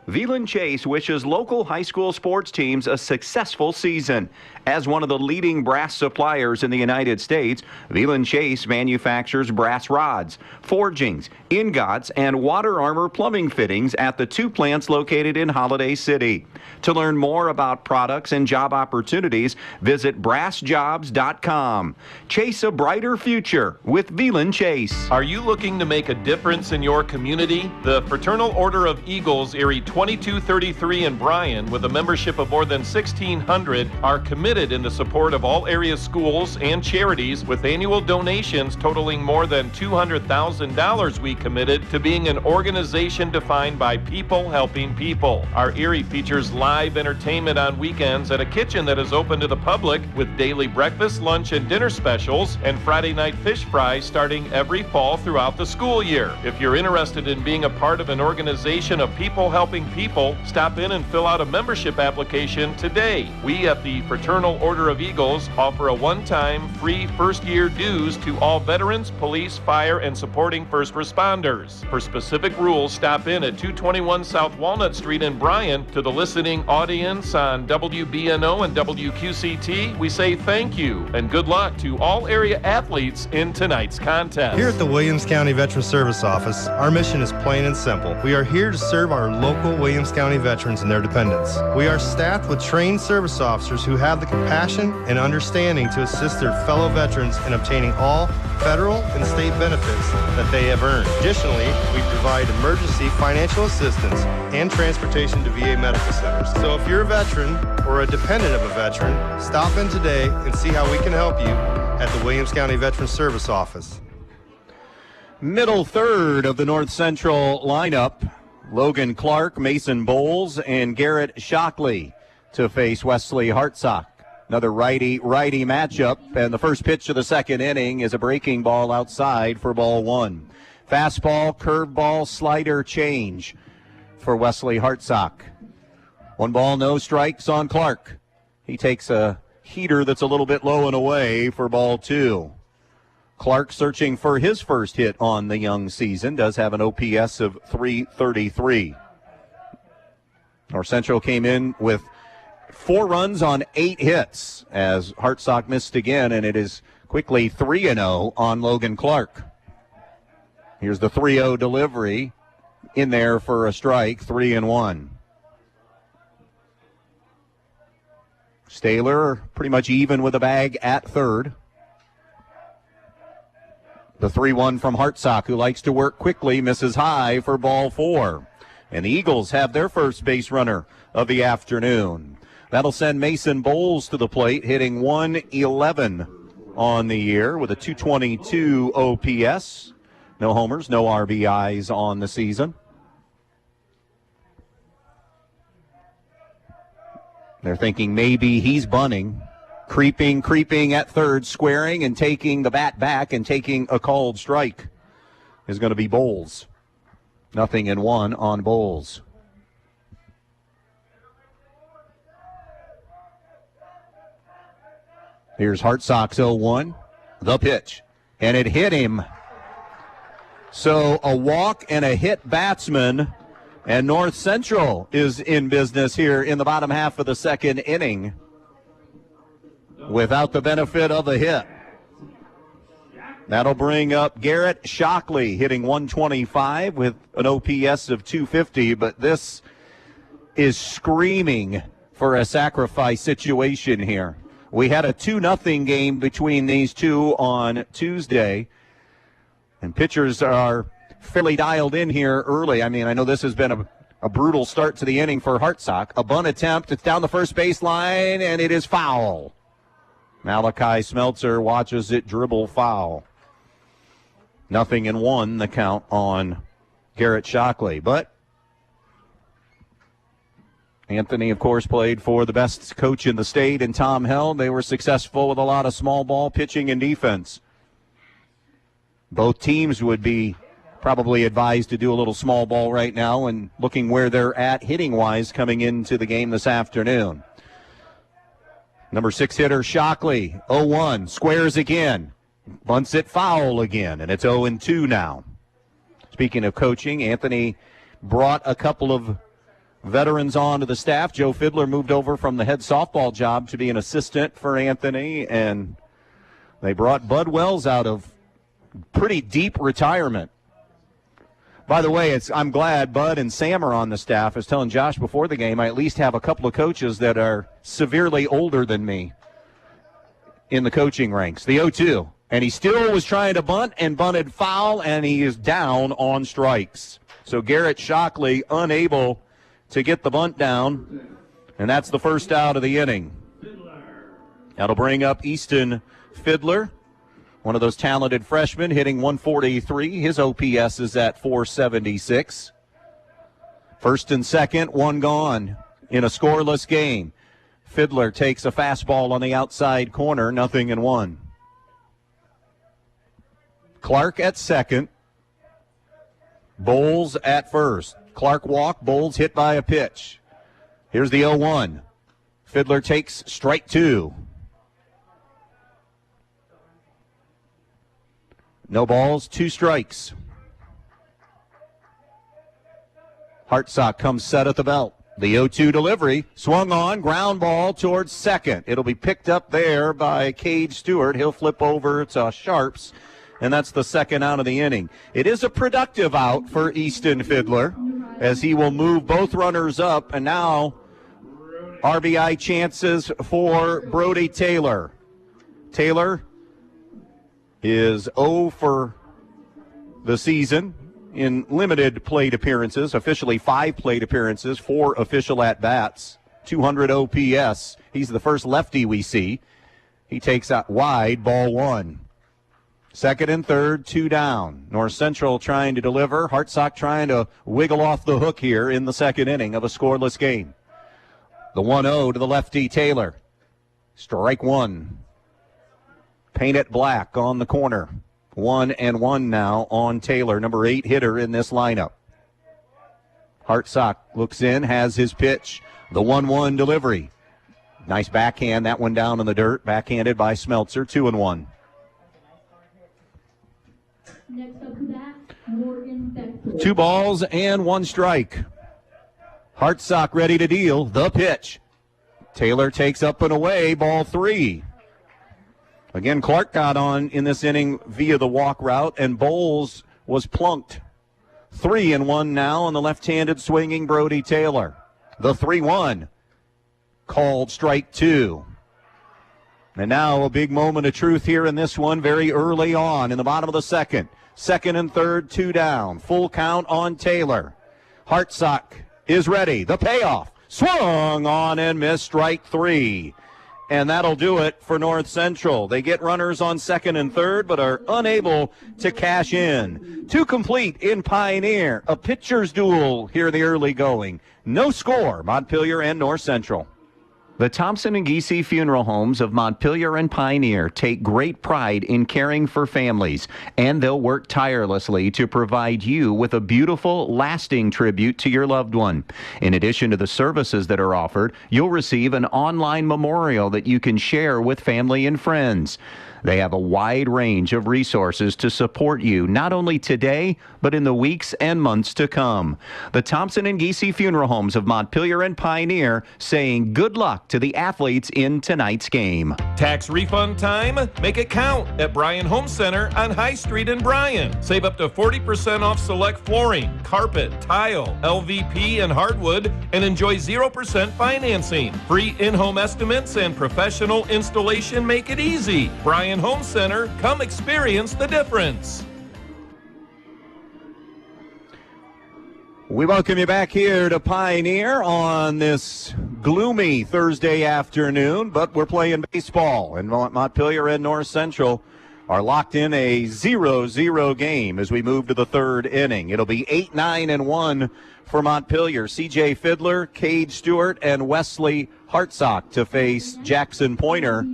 Speaker 1: Veland Chase wishes local high school sports teams a successful season. As one of the leading brass suppliers in the United States, Veland Chase manufactures brass rods, forgings, ingots, and water armor plumbing fittings at the 2 plants located in Holiday City. To learn more about products and job opportunities, visit brassjobs.com. Chase a brighter future with Veland Chase.
Speaker 2: Are you looking to make a difference in your community? The Fraternal Order of Eagles, Erie 2233 in Bryan, with a membership of more than 1,600, are committed in the support of all area schools and charities, with annual donations totaling more than $200,000. We committed to being an organization defined by people helping people. Our Erie features live entertainment on weekends at a kitchen that is open to the public, with daily breakfast, lunch, and dinner specials, and Friday night fish fries starting every fall throughout the school year. If you're interested in being a part of an organization of people helping caring people, stop in and fill out a membership application today. We at the Fraternal Order of Eagles offer a one-time free first-year dues to all veterans, police, fire, and supporting first responders. For specific rules, stop in at 221 South Walnut Street in Bryan. To the listening audience on WBNO and WQCT, we say thank you and good luck to all area athletes in tonight's contest.
Speaker 7: Here at the Williams County Veteran Service Office, our mission is plain and simple. We are here to serve our local Williams County veterans and their dependents. We are staffed with trained service officers who have the compassion and understanding to assist their fellow veterans in obtaining all federal and state benefits that they have earned. Additionally, we provide emergency financial assistance and transportation to VA medical centers. So if you're a veteran or a dependent of a veteran, stop in today and see how we can help you at the Williams County Veteran Service Office.
Speaker 1: Middle third of the North Central lineup, Logan Clark, Mason Bowles, and Garrett Shockley to face Wesley Hartsock. Another righty-righty matchup, and the first pitch of the second inning is a breaking ball outside for ball one. Fastball, curveball, slider change for Wesley Hartsock. 1 ball, no strikes on Clark. He takes a heater that's a little bit low and away for ball two. Clark searching for his first hit on the young season, does have an OPS of 333. North Central came in with 4 runs on 8 hits as Hartsock missed again, and it is quickly 3-0 on Logan Clark. Here's the 3-0 delivery in there for a strike, 3-1. Staylor pretty much even with a bag at third. The 3-1 from Hartsock, who likes to work quickly, misses high for ball 4. And the Eagles have their first base runner of the afternoon. That'll send Mason Bowles to the plate, hitting 111 on the year with a 222 OPS. No homers, no RBIs on the season. They're thinking maybe he's bunting. Creeping at third, squaring and taking the bat back and taking a called strike is going to be Bowles. 0-1 on Bowles. Here's Hartsock's 0-1. The pitch. And it hit him. So a walk and a hit batsman. And North Central is in business here in the bottom half of the second inning without the benefit of a hit. That'll bring up Garrett Shockley hitting 125 with an OPS of 250, but this is screaming for a sacrifice situation here. We had a 2-0 game between these two on Tuesday, and pitchers are fairly dialed in here early. I mean, I know this has been a brutal start to the inning for Hartsock. A bunt attempt, it's down the first baseline, and it is foul. Malachi Smeltzer watches it dribble foul. 0-1 the count on Garrett Shockley. But Anthony, of course, played for the best coach in the state in Tom Held. They were successful with a lot of small ball pitching and defense. Both teams would be probably advised to do a little small ball right now and looking where they're at hitting-wise coming into the game this afternoon. Number 6 hitter Shockley, 0-1, squares again, bunts it foul again, and it's 0-2 now. Speaking of coaching, Anthony brought a couple of veterans onto the staff. Joe Fiddler moved over from the head softball job to be an assistant for Anthony, and they brought Bud Wells out of pretty deep retirement. By the way, I'm glad Bud and Sam are on the staff. I was telling Josh before the game, I at least have a couple of coaches that are severely older than me in the coaching ranks. The 0-2, and he still was trying to bunt and bunted foul, and he is down on strikes. So Garrett Shockley unable to get the bunt down, and that's the first out of the inning. That'll bring up Easton Fiddler, one of those talented freshmen, hitting 143. His OPS is at 476. First and second, one gone in a scoreless game. Fiddler takes a fastball on the outside corner, 0-1. Clark at second. Bowles at first. Clark walk, Bowles hit by a pitch. Here's the 0-1. Fiddler takes strike 2. No balls, 2 strikes. Hartsock comes set at the belt. The 0-2 delivery, swung on, ground ball towards second. It'll be picked up there by Cade Stewart. He'll flip over to Sharps, and that's the second out of the inning. It is a productive out for Easton Fiddler, as he will move both runners up, and now RBI chances for Brody Taylor. Taylor is 0 for the season in limited plate appearances, officially 5 plate appearances, 4 official at-bats, 200 OPS. He's the first lefty we see. He takes out wide, ball 1. Second and third, 2 down. North Central trying to deliver. Hartsock trying to wiggle off the hook here in the second inning of a scoreless game. The 1-0 to the lefty, Taylor. Strike 1. Paint it black on the corner. 1-1 now on Taylor, number 8 hitter in this lineup. Hartsock looks in, has his pitch. The 1-1 delivery. Nice backhand, that one down in the dirt. Backhanded by Smeltzer, 2-1.
Speaker 9: Next up to that, Morgan Beckford.
Speaker 1: 2 balls and 1 strike. Hartsock ready to deal. The pitch. Taylor takes up and away, ball 3. Again, Clark got on in this inning via the walk route, and Bowles was plunked. 3-1 now on the left-handed swinging Brody Taylor. The 3-1 called strike 2. And now a big moment of truth here in this one very early on in the bottom of the second. Second and third, 2 down. Full count on Taylor. Hartsock is ready. The payoff. Swung on and missed, strike 3. And that'll do it for North Central. They get runners on second and third, but are unable to cash in. 2 complete in Pioneer. A pitcher's duel here in the early going. No score, Montpelier and North Central. The Thompson and Giese Funeral Homes of Montpelier and Pioneer take great pride in caring for families, and they'll work tirelessly to provide you with a beautiful, lasting tribute to your loved one. In addition to the services that are offered, you'll receive an online memorial that you can share with family and friends. They have a wide range of resources to support you, not only today, but in the weeks and months to come. The Thompson and Giese Funeral Homes of Montpelier and Pioneer saying good luck to the athletes in tonight's game.
Speaker 2: Tax refund time? Make it count at Bryan Home Center on High Street in Bryan. Save up to 40% off select flooring, carpet, tile, LVP, and hardwood, and enjoy 0% financing. Free in-home estimates and professional installation make it easy. Bryan Home Center, come experience the difference.
Speaker 1: We welcome you back here to Pioneer on this gloomy Thursday afternoon, but we're playing baseball, and Montpelier and North Central are locked in a 0-0 game as we move to the third inning. It'll be 8-9-1 for Montpelier. C.J. Fiddler, Cade Stewart, and Wesley Hartsock to face Jackson Pointer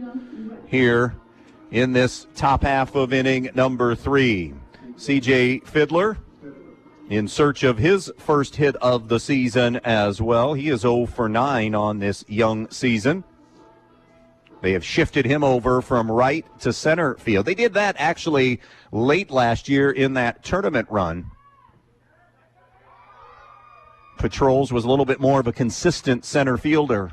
Speaker 1: here in this top half of inning number 3. C.J. Fiddler in search of his first hit of the season as well. He is 0 for 9 on this young season. They have shifted him over from right to center field. They did that actually late last year in that tournament run. Patrols was a little bit more of a consistent center fielder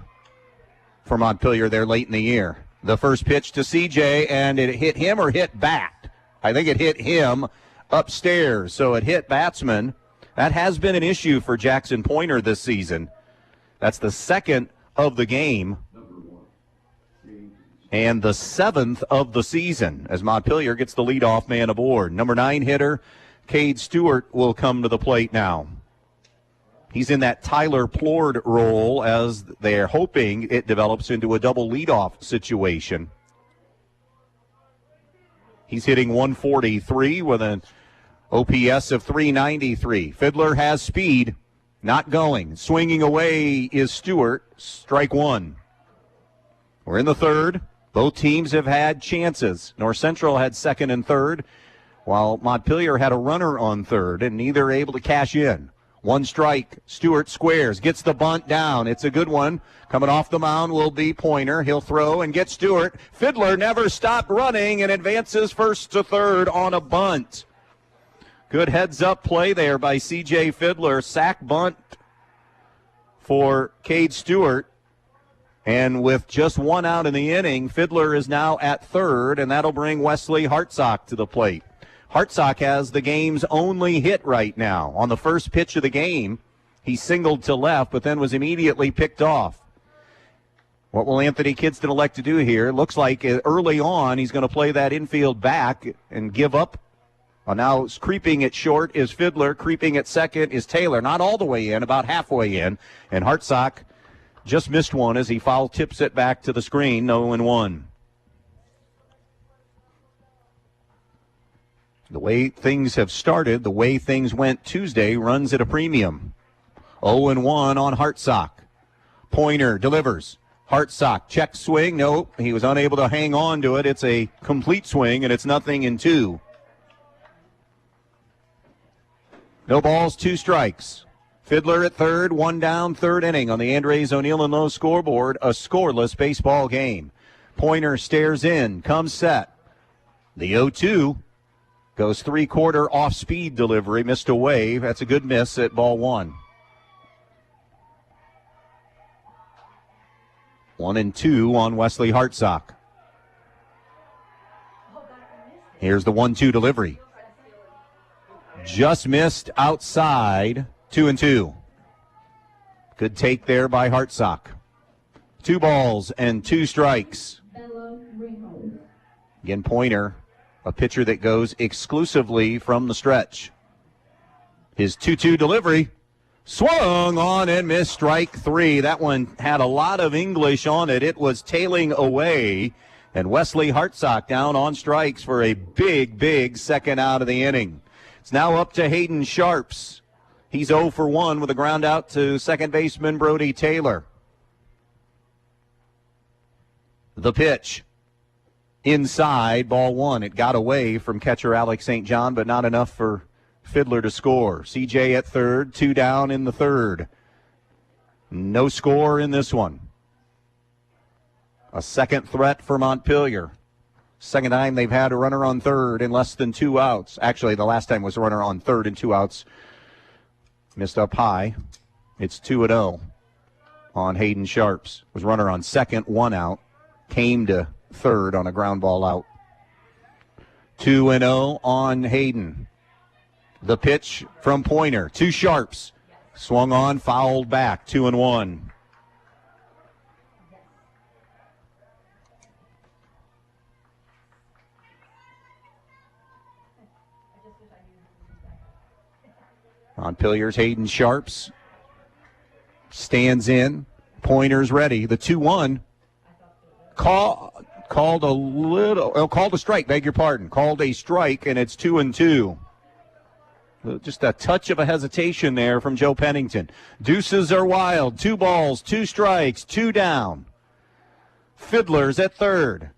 Speaker 1: for Montpelier there late in the year. The first pitch to CJ, and it hit him or hit bat. I think it hit him upstairs, so it hit batsman. That has been an issue for Jackson Pointer this season. That's the second of the game and the 7th of the season as Montpelier gets the leadoff man aboard. Number 9 hitter, Cade Stewart, will come to the plate now. He's in that Tyler Plord role as they're hoping it develops into a double leadoff situation. He's hitting 143 with an OPS of 393. Fiddler has speed, not going. Swinging away is Stewart, strike 1. We're in the third. Both teams have had chances. North Central had second and third, while Montpelier had a runner on third, and neither able to cash in. 1 strike. Stewart squares, gets the bunt down. It's a good one. Coming off the mound will be Pointer. He'll throw and get Stewart. Fiddler never stopped running and advances first to third on a bunt. Good heads-up play there by C.J. Fiddler. Sack bunt for Cade Stewart. And with just 1 out in the inning, Fiddler is now at third, and that'll bring Wesley Hartsock to the plate. Hartsock has the game's only hit right now. On the first pitch of the game, he singled to left, but then was immediately picked off. What will Anthony Kidston elect to do here? Looks like early on he's going to play that infield back and give up. Now creeping at short is Fiddler. Creeping at second is Taylor. Not all the way in, about halfway in. And Hartsock just missed one as he foul tips it back to the screen. 0-1. The way things have started, the way things went Tuesday, runs at a premium. 0-1 on Hartsock. Pointer delivers. Hartsock, check swing. Nope, he was unable to hang on to it. It's a complete swing, and it's 0-2. No balls, 2 strikes. Fiddler at third, 1 down, third inning on the Andres O'Neill and Lowe scoreboard. A scoreless baseball game. Pointer stares in, comes set. The 0-2 goes 3/4 off-speed delivery, missed a wave. That's a good miss at ball 1. 1-2 on Wesley Hartsock. Here's the 1-2 delivery. Just missed outside. 2-2. Good take there by Hartsock. 2 balls and 2 strikes. Again, Pointer, a pitcher that goes exclusively from the stretch. His 2-2 delivery. Swung on and missed, strike 3. That one had a lot of English on it. It was tailing away. And Wesley Hartsock down on strikes for a big second out of the inning. It's now up to Hayden Sharps. He's 0 for 1 with a ground out to second baseman Brody Taylor. The pitch. Inside, ball 1. It got away from catcher Alex St. John, but not enough for Fiddler to score. CJ at third, 2 down in the third. No score in this one. A second threat for Montpelier. Second time they've had a runner on third in less than 2 outs. Actually, the last time was a runner on third in 2 outs. Missed up high. It's 2-0 on Hayden Sharps. Was runner on second, 1 out. Came to third on a ground ball out. 2-0 on Hayden. The pitch from Pointer to Sharps. Swung on, fouled back. 2-1. Montpelier's Hayden Sharps stands in. Pointer's ready. The 2-1. Called a strike, beg your pardon. Called a strike, and it's 2-2. Just a touch of a hesitation there from Joe Pennington. Deuces are wild. 2 balls, 2 strikes, 2 down. Fiddler's at third.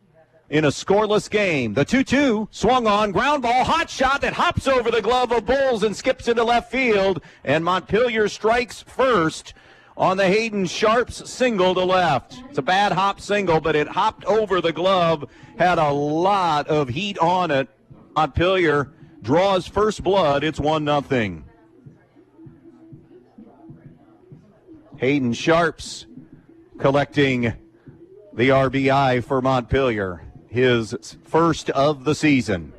Speaker 1: In a scoreless game, the 2-2 swung on, ground ball, hot shot that hops over the glove of Bowles and skips into left field. And Montpelier strikes first on the Hayden Sharps single to left. It's a bad hop single, but it hopped over the glove, had a lot of heat on it. Montpelier draws first blood. It's 1-0. Hayden Sharps collecting the RBI for Montpelier. His first of the season.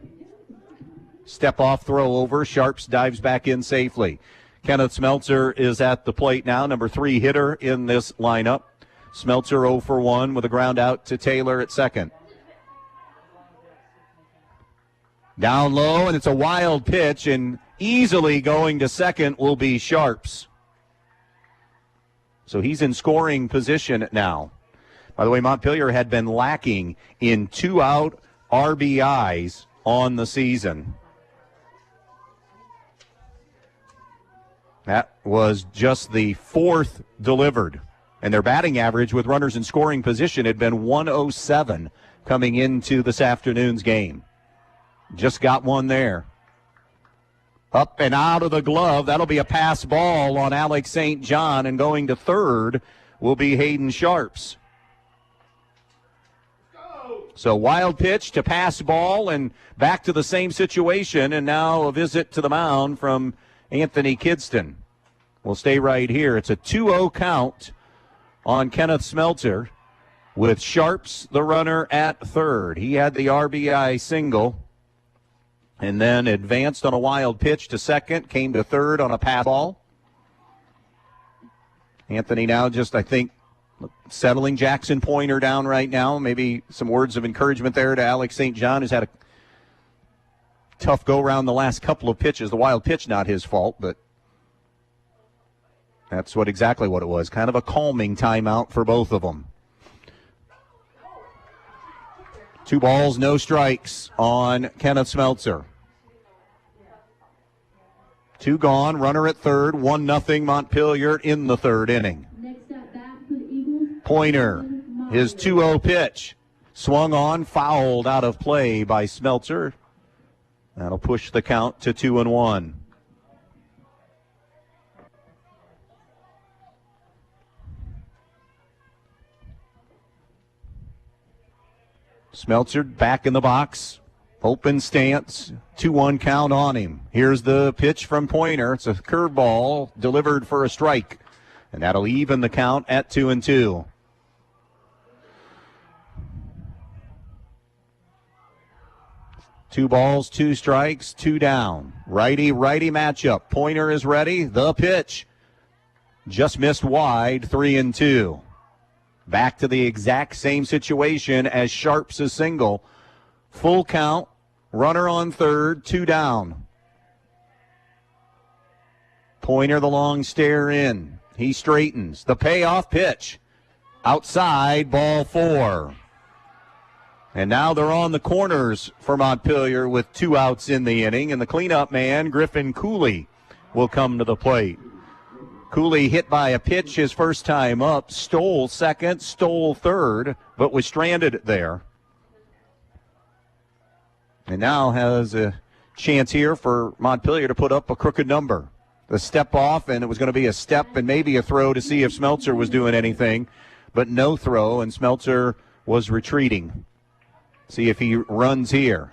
Speaker 1: Step off throw over. Sharps dives back in safely. Kenneth Smeltzer is at the plate now, number 3 hitter in this lineup. Smeltzer 0 for 1 with a ground out to Taylor at second. Down low, and it's a wild pitch, and easily going to second will be Sharps. So he's in scoring position now. By the way, Montpelier had been lacking in 2-out RBIs on the season. That was just the 4th delivered. And their batting average with runners in scoring position had been 107 coming into this afternoon's game. Just got one there. Up and out of the glove. That'll be a pass ball on Alex St. John, and going to third will be Hayden Sharps. So wild pitch to pass ball and back to the same situation, and now a visit to the mound from Anthony Kidston. We'll stay right here. It's a 2-0 count on Kenneth Smeltzer with Sharps, the runner, at third. He had the RBI single and then advanced on a wild pitch to second, came to third on a pass ball. Anthony now just, I think, settling Jackson Pointer down right now. Maybe some words of encouragement there to Alex St. John, who's had a tough go-around the last couple of pitches. The wild pitch, not his fault, but that's exactly what it was. Kind of a calming timeout for both of them. 2 balls, no strikes on Kenneth Smeltzer. 2 gone, runner at third, 1-0 Montpelier in the third inning.
Speaker 9: Next at bat for the Eagles.
Speaker 1: Pointer, his 2-0 pitch, swung on, fouled out of play by Smeltzer. That'll push the count to 2-1. Smeltzer back in the box, open stance, 2-1 count on him. Here's the pitch from Pointer. It's a curveball delivered for a strike, and that'll even the count at 2-2. Two balls, 2 strikes, 2 down. Righty-righty matchup. Pointer is ready. The pitch just missed wide, 3-2. Back to the exact same situation as Sharps' single. Full count, runner on third, 2 down. Pointer the long stare in. He straightens. The payoff pitch. Outside, ball 4. And now they're on the corners for Montpelier with 2 outs in the inning, and the cleanup man, Griffin Cooley, will come to the plate. Cooley hit by a pitch his first time up, stole second, stole third, but was stranded there. And now has a chance here for Montpelier to put up a crooked number. The step off, and it was going to be a step and maybe a throw to see if Smeltzer was doing anything, but no throw, and Smeltzer was retreating. See if he runs here.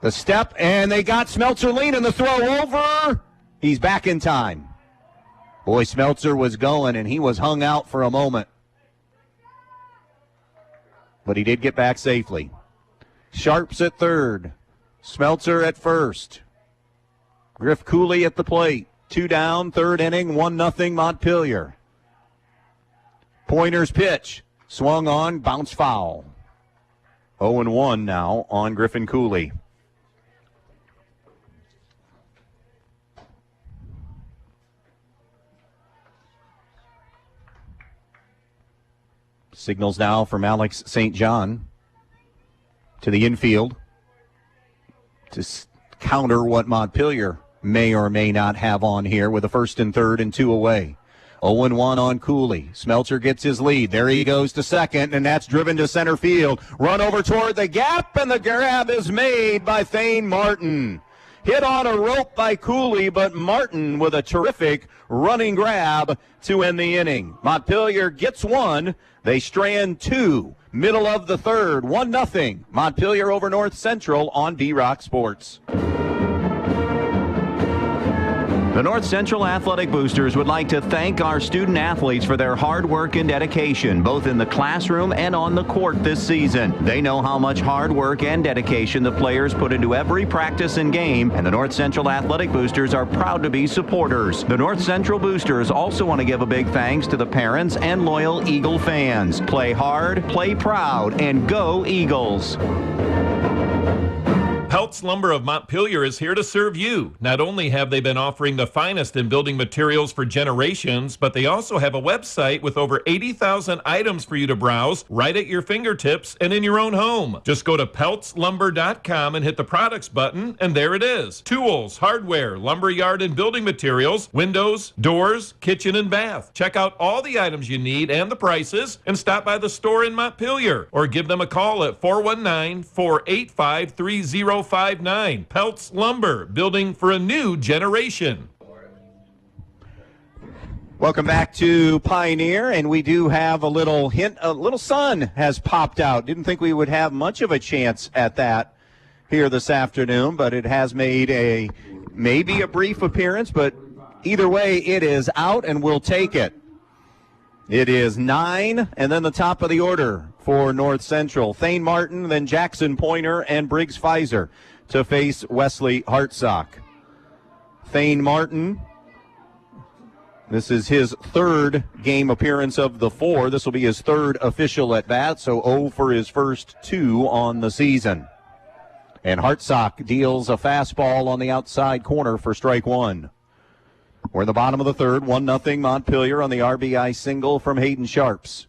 Speaker 1: The step, and they got Smeltzer leaning, the throw over. He's back in time. Boy, Smeltzer was going, and he was hung out for a moment. But he did get back safely. Sharps at third. Smeltzer at first. Griff Cooley at the plate. 2 down, third inning, 1-0 Montpelier. Pointer's pitch. Swung on, bounce foul. 0-1 now on Griffin Cooley. Signals now from Alex St. John to the infield to counter what Montpelier may or may not have on here with a first and third and 2 away. 0-1 on Cooley. Smeltzer gets his lead. There he goes to second, and that's driven to center field. Run over toward the gap, and the grab is made by Thane Martin. Hit on a rope by Cooley, but Martin with a terrific running grab to end the inning. Montpelier gets 1. They strand 2. Middle of the third, 1-0. Montpelier over North Central on D-Rock Sports. The North Central Athletic Boosters would like to thank our student athletes for their hard work and dedication, both in the classroom and on the court this season. They know how much hard work and dedication the players put into every practice and game, and the North Central Athletic Boosters are proud to be supporters. The North Central Boosters also want to give a big thanks to the parents and loyal Eagle fans. Play hard, play proud, and go Eagles.
Speaker 2: Peltz Lumber of Montpelier is here to serve you. Not only have they been offering the finest in building materials for generations, but they also have a website with over 80,000 items for you to browse right at your fingertips and in your own home. Just go to peltzlumber.com and hit the products button, and there it is. Tools, hardware, lumberyard and building materials, windows, doors, kitchen and bath. Check out all the items you need and the prices, and stop by the store in Montpelier or give them a call at 419-485-3059. Peltz Lumber, building for a new generation.
Speaker 1: Welcome back to Pioneer, and we do have a little hint. A little sun has popped out. Didn't think we would have much of a chance at that here this afternoon, but it has made maybe a brief appearance, but either way, it is out, and we'll take it. It is 9, and then the top of the order for North Central. Thane Martin, then Jackson Pointer, and Briggs Pfizer to face Wesley Hartsock. Thane Martin, this is his third game appearance of the 4. This will be his third official at bat, so 0 for his first 2 on the season. And Hartsock deals a fastball on the outside corner for strike 1. We're in the bottom of the third, 1-0 Montpelier on the RBI single from Hayden Sharps.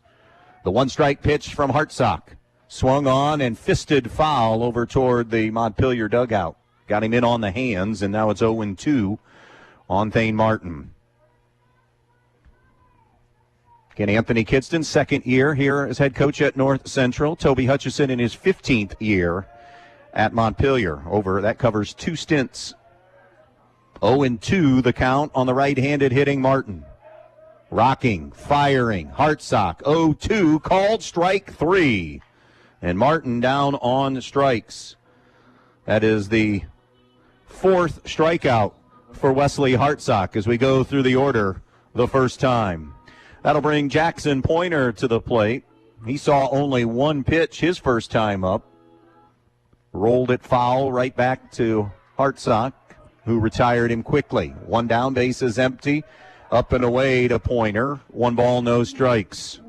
Speaker 1: The one-strike pitch from Hartsock. Swung on and fisted foul over toward the Montpelier dugout. Got him in on the hands, and now it's 0-2 on Thane Martin. Again, Anthony Kidston, second year here as head coach at North Central. Toby Hutchison in his 15th year at Montpelier. That covers 2 stints. 0-2 the count on the right-handed hitting Martin. Rocking, firing, Hartsock, 0-2, called strike 3. And Martin down on strikes. That is the 4th strikeout for Wesley Hartsock as we go through the order the first time. That'll bring Jackson Pointer to the plate. He saw only 1 pitch his first time up. Rolled it foul right back to Hartsock, who retired him quickly. 1 down, base is empty. Up and away to Pointer. 1 ball, no strikes.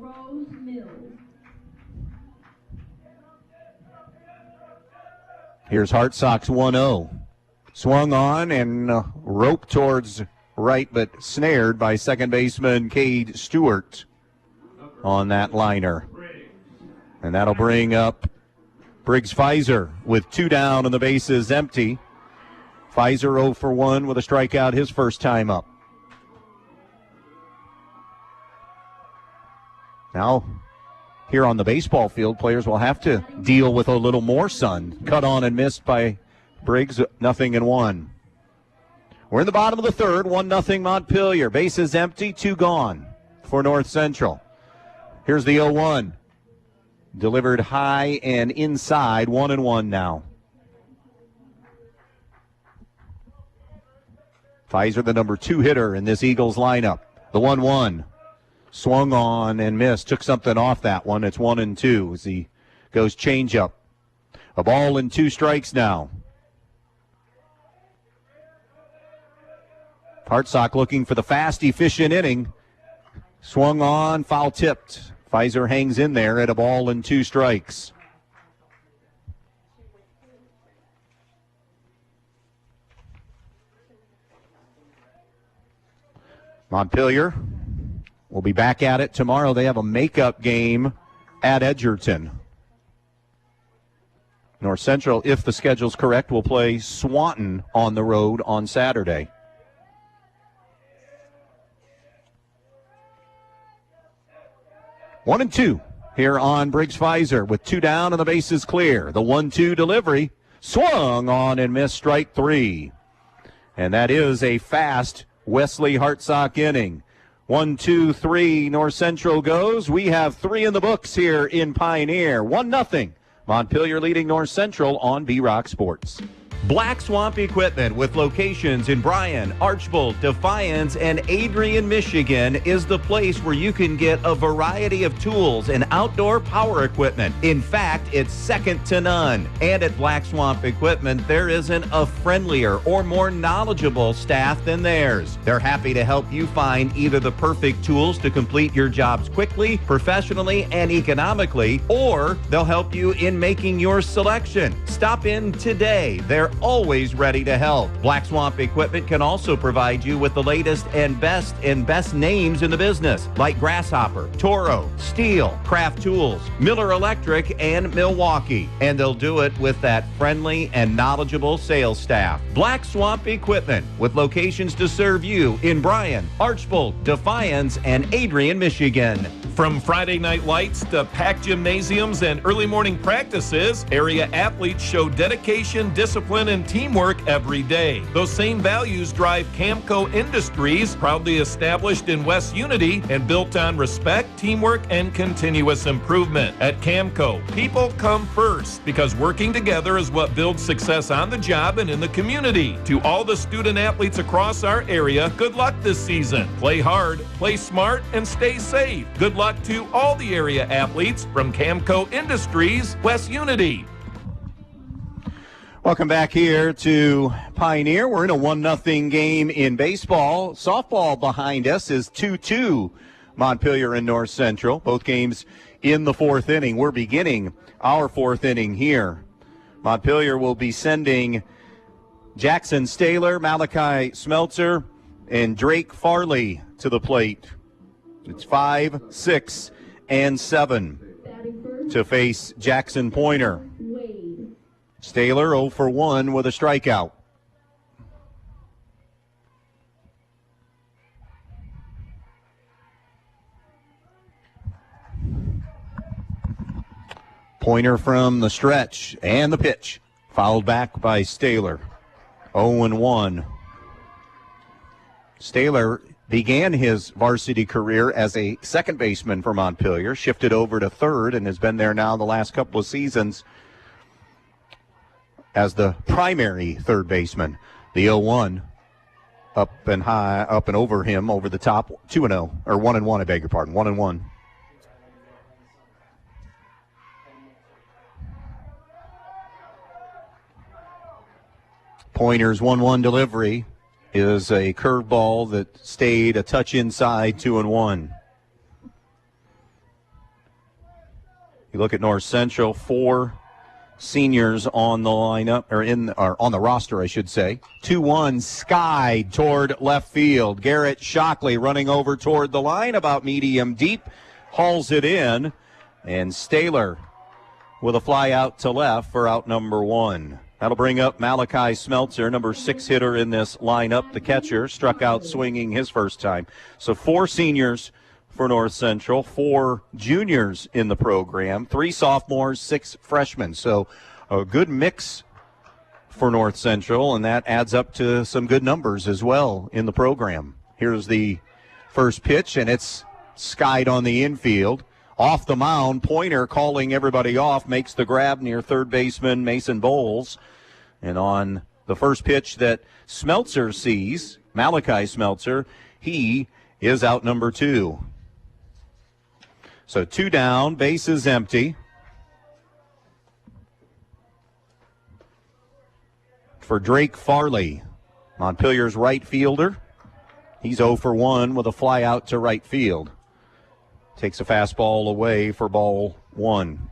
Speaker 1: Here's Hartsock's 1-0. Swung on and roped towards right, but snared by second baseman Cade Stewart on that liner. And that'll bring up Briggs Pfizer with 2 down and the base is empty. Pfizer 0 for 1 with a strikeout his first time up. Now, here on the baseball field, players will have to deal with a little more sun. Cut on and missed by Briggs, 0-1. We're in the bottom of the third, 1-0 Montpelier. Base is empty, 2 gone for North Central. Here's the 0-1. Delivered high and inside, 1-1 now. Pfizer, the number 2 hitter in this Eagles lineup. The 1-1. Swung on and missed. Took something off that one. It's 1-2 as he goes changeup. A ball and 2 strikes now. Hartsock looking for the fast, efficient inning. Swung on, foul tipped. Pfizer hangs in there at a ball and 2 strikes. Montpelier will be back at it tomorrow. They have a makeup game at Edgerton. North Central, if the schedule's correct, will play Swanton on the road on Saturday. One and two here on Briggs Pfizer with 2 down and the base is clear. The 1-2 delivery swung on and missed, strike 3. And that is a fast Wesley Hartsock inning. 1, 2, 3, North Central goes. We have 3 in the books here in Pioneer. 1-0. Montpelier leading North Central on B-Rock Sports. Black Swamp Equipment, with locations in Bryan, Archbold, Defiance, and Adrian, Michigan, is the place where you can get a variety of tools and outdoor power equipment. In fact, it's second to none. And at Black Swamp Equipment, there isn't a friendlier or more knowledgeable staff than theirs. They're happy to help you find either the perfect tools to complete your jobs quickly, professionally, and economically, or they'll help you in making your selection. Stop in today. They're always ready to help. Black Swamp Equipment can also provide you with the latest and best names in the business, like Grasshopper, Toro, Steel, Craft Tools, Miller Electric, and Milwaukee. And they'll do it with that friendly and knowledgeable sales staff. Black Swamp Equipment, with locations to serve you in Bryan, Archbold, Defiance, and Adrian, Michigan.
Speaker 2: From Friday night lights to packed gymnasiums and early morning practices, area athletes show dedication, discipline, and teamwork every day. Those same values drive Camco Industries, proudly established in West Unity and built on respect, teamwork, and continuous improvement. At Camco, people come first, because working together is what builds success on the job and in the community. To all the student athletes across our area, good luck this season. Play hard, play smart, and stay safe. Good luck to all the area athletes from Camco Industries, West Unity.
Speaker 1: Welcome back here to Pioneer. We're in a 1-0 game in baseball. Softball behind us is 2-2, Montpelier and North Central. Both games in the fourth inning. We're beginning our fourth inning here. Montpelier will be sending Jackson Staylor, Malachi Smeltzer, and Drake Farley to the plate. It's 5, 6, and 7 to face Jackson Pointer. Staylor 0 for 1 with a strikeout. Pointer from the stretch and the pitch, fouled back by Staylor. 0-1. Staylor began his varsity career as a second baseman for Montpelier, shifted over to third, and has been there now the last couple of seasons as the primary third baseman. The 0-1 up and high, up and over him, over the top, 2-0, or 1-1, I beg your pardon, 1-1. Pointer's 1-1 delivery is a curveball that stayed a touch inside, 2-1. You look at North Central, 4 seniors on the lineup, or on the roster, I should say. 2-1, skied toward left field. Garrett Shockley running over toward the line, about medium deep, hauls it in, and Staylor with a fly out to left for out number 1. That'll bring up Malachi Smeltzer, number 6 hitter in this lineup. The catcher struck out swinging his first time. So 4 seniors for North Central, 4 juniors in the program, 3 sophomores, 6 freshmen. So a good mix for North Central, and that adds up to some good numbers as well in the program. Here's the first pitch, and it's skied on the infield. Off the mound, Pointer calling everybody off, makes the grab near third baseman Mason Bowles. And on the first pitch that Smeltzer sees, Malachi Smeltzer, he is out number 2. So 2 down, bases empty. For Drake Farley, Montpelier's right fielder. He's 0 for 1 with a fly out to right field. Takes a fastball away for ball 1.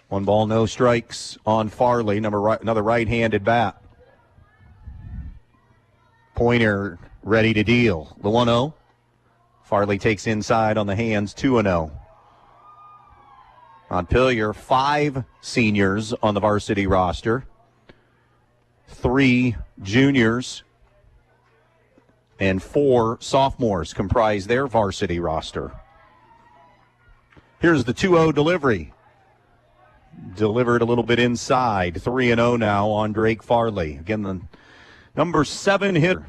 Speaker 1: 1 ball, no strikes on Farley, another right-handed bat. Pointer ready to deal. The 1-0. Farley takes inside on the hands, 2-0. Montpelier, 5 seniors on the varsity roster. 3 juniors and 4 sophomores comprise their varsity roster. Here's the 2-0 delivery. Delivered a little bit inside. 3-0 now on Drake Farley. Again, the number 7 hitter.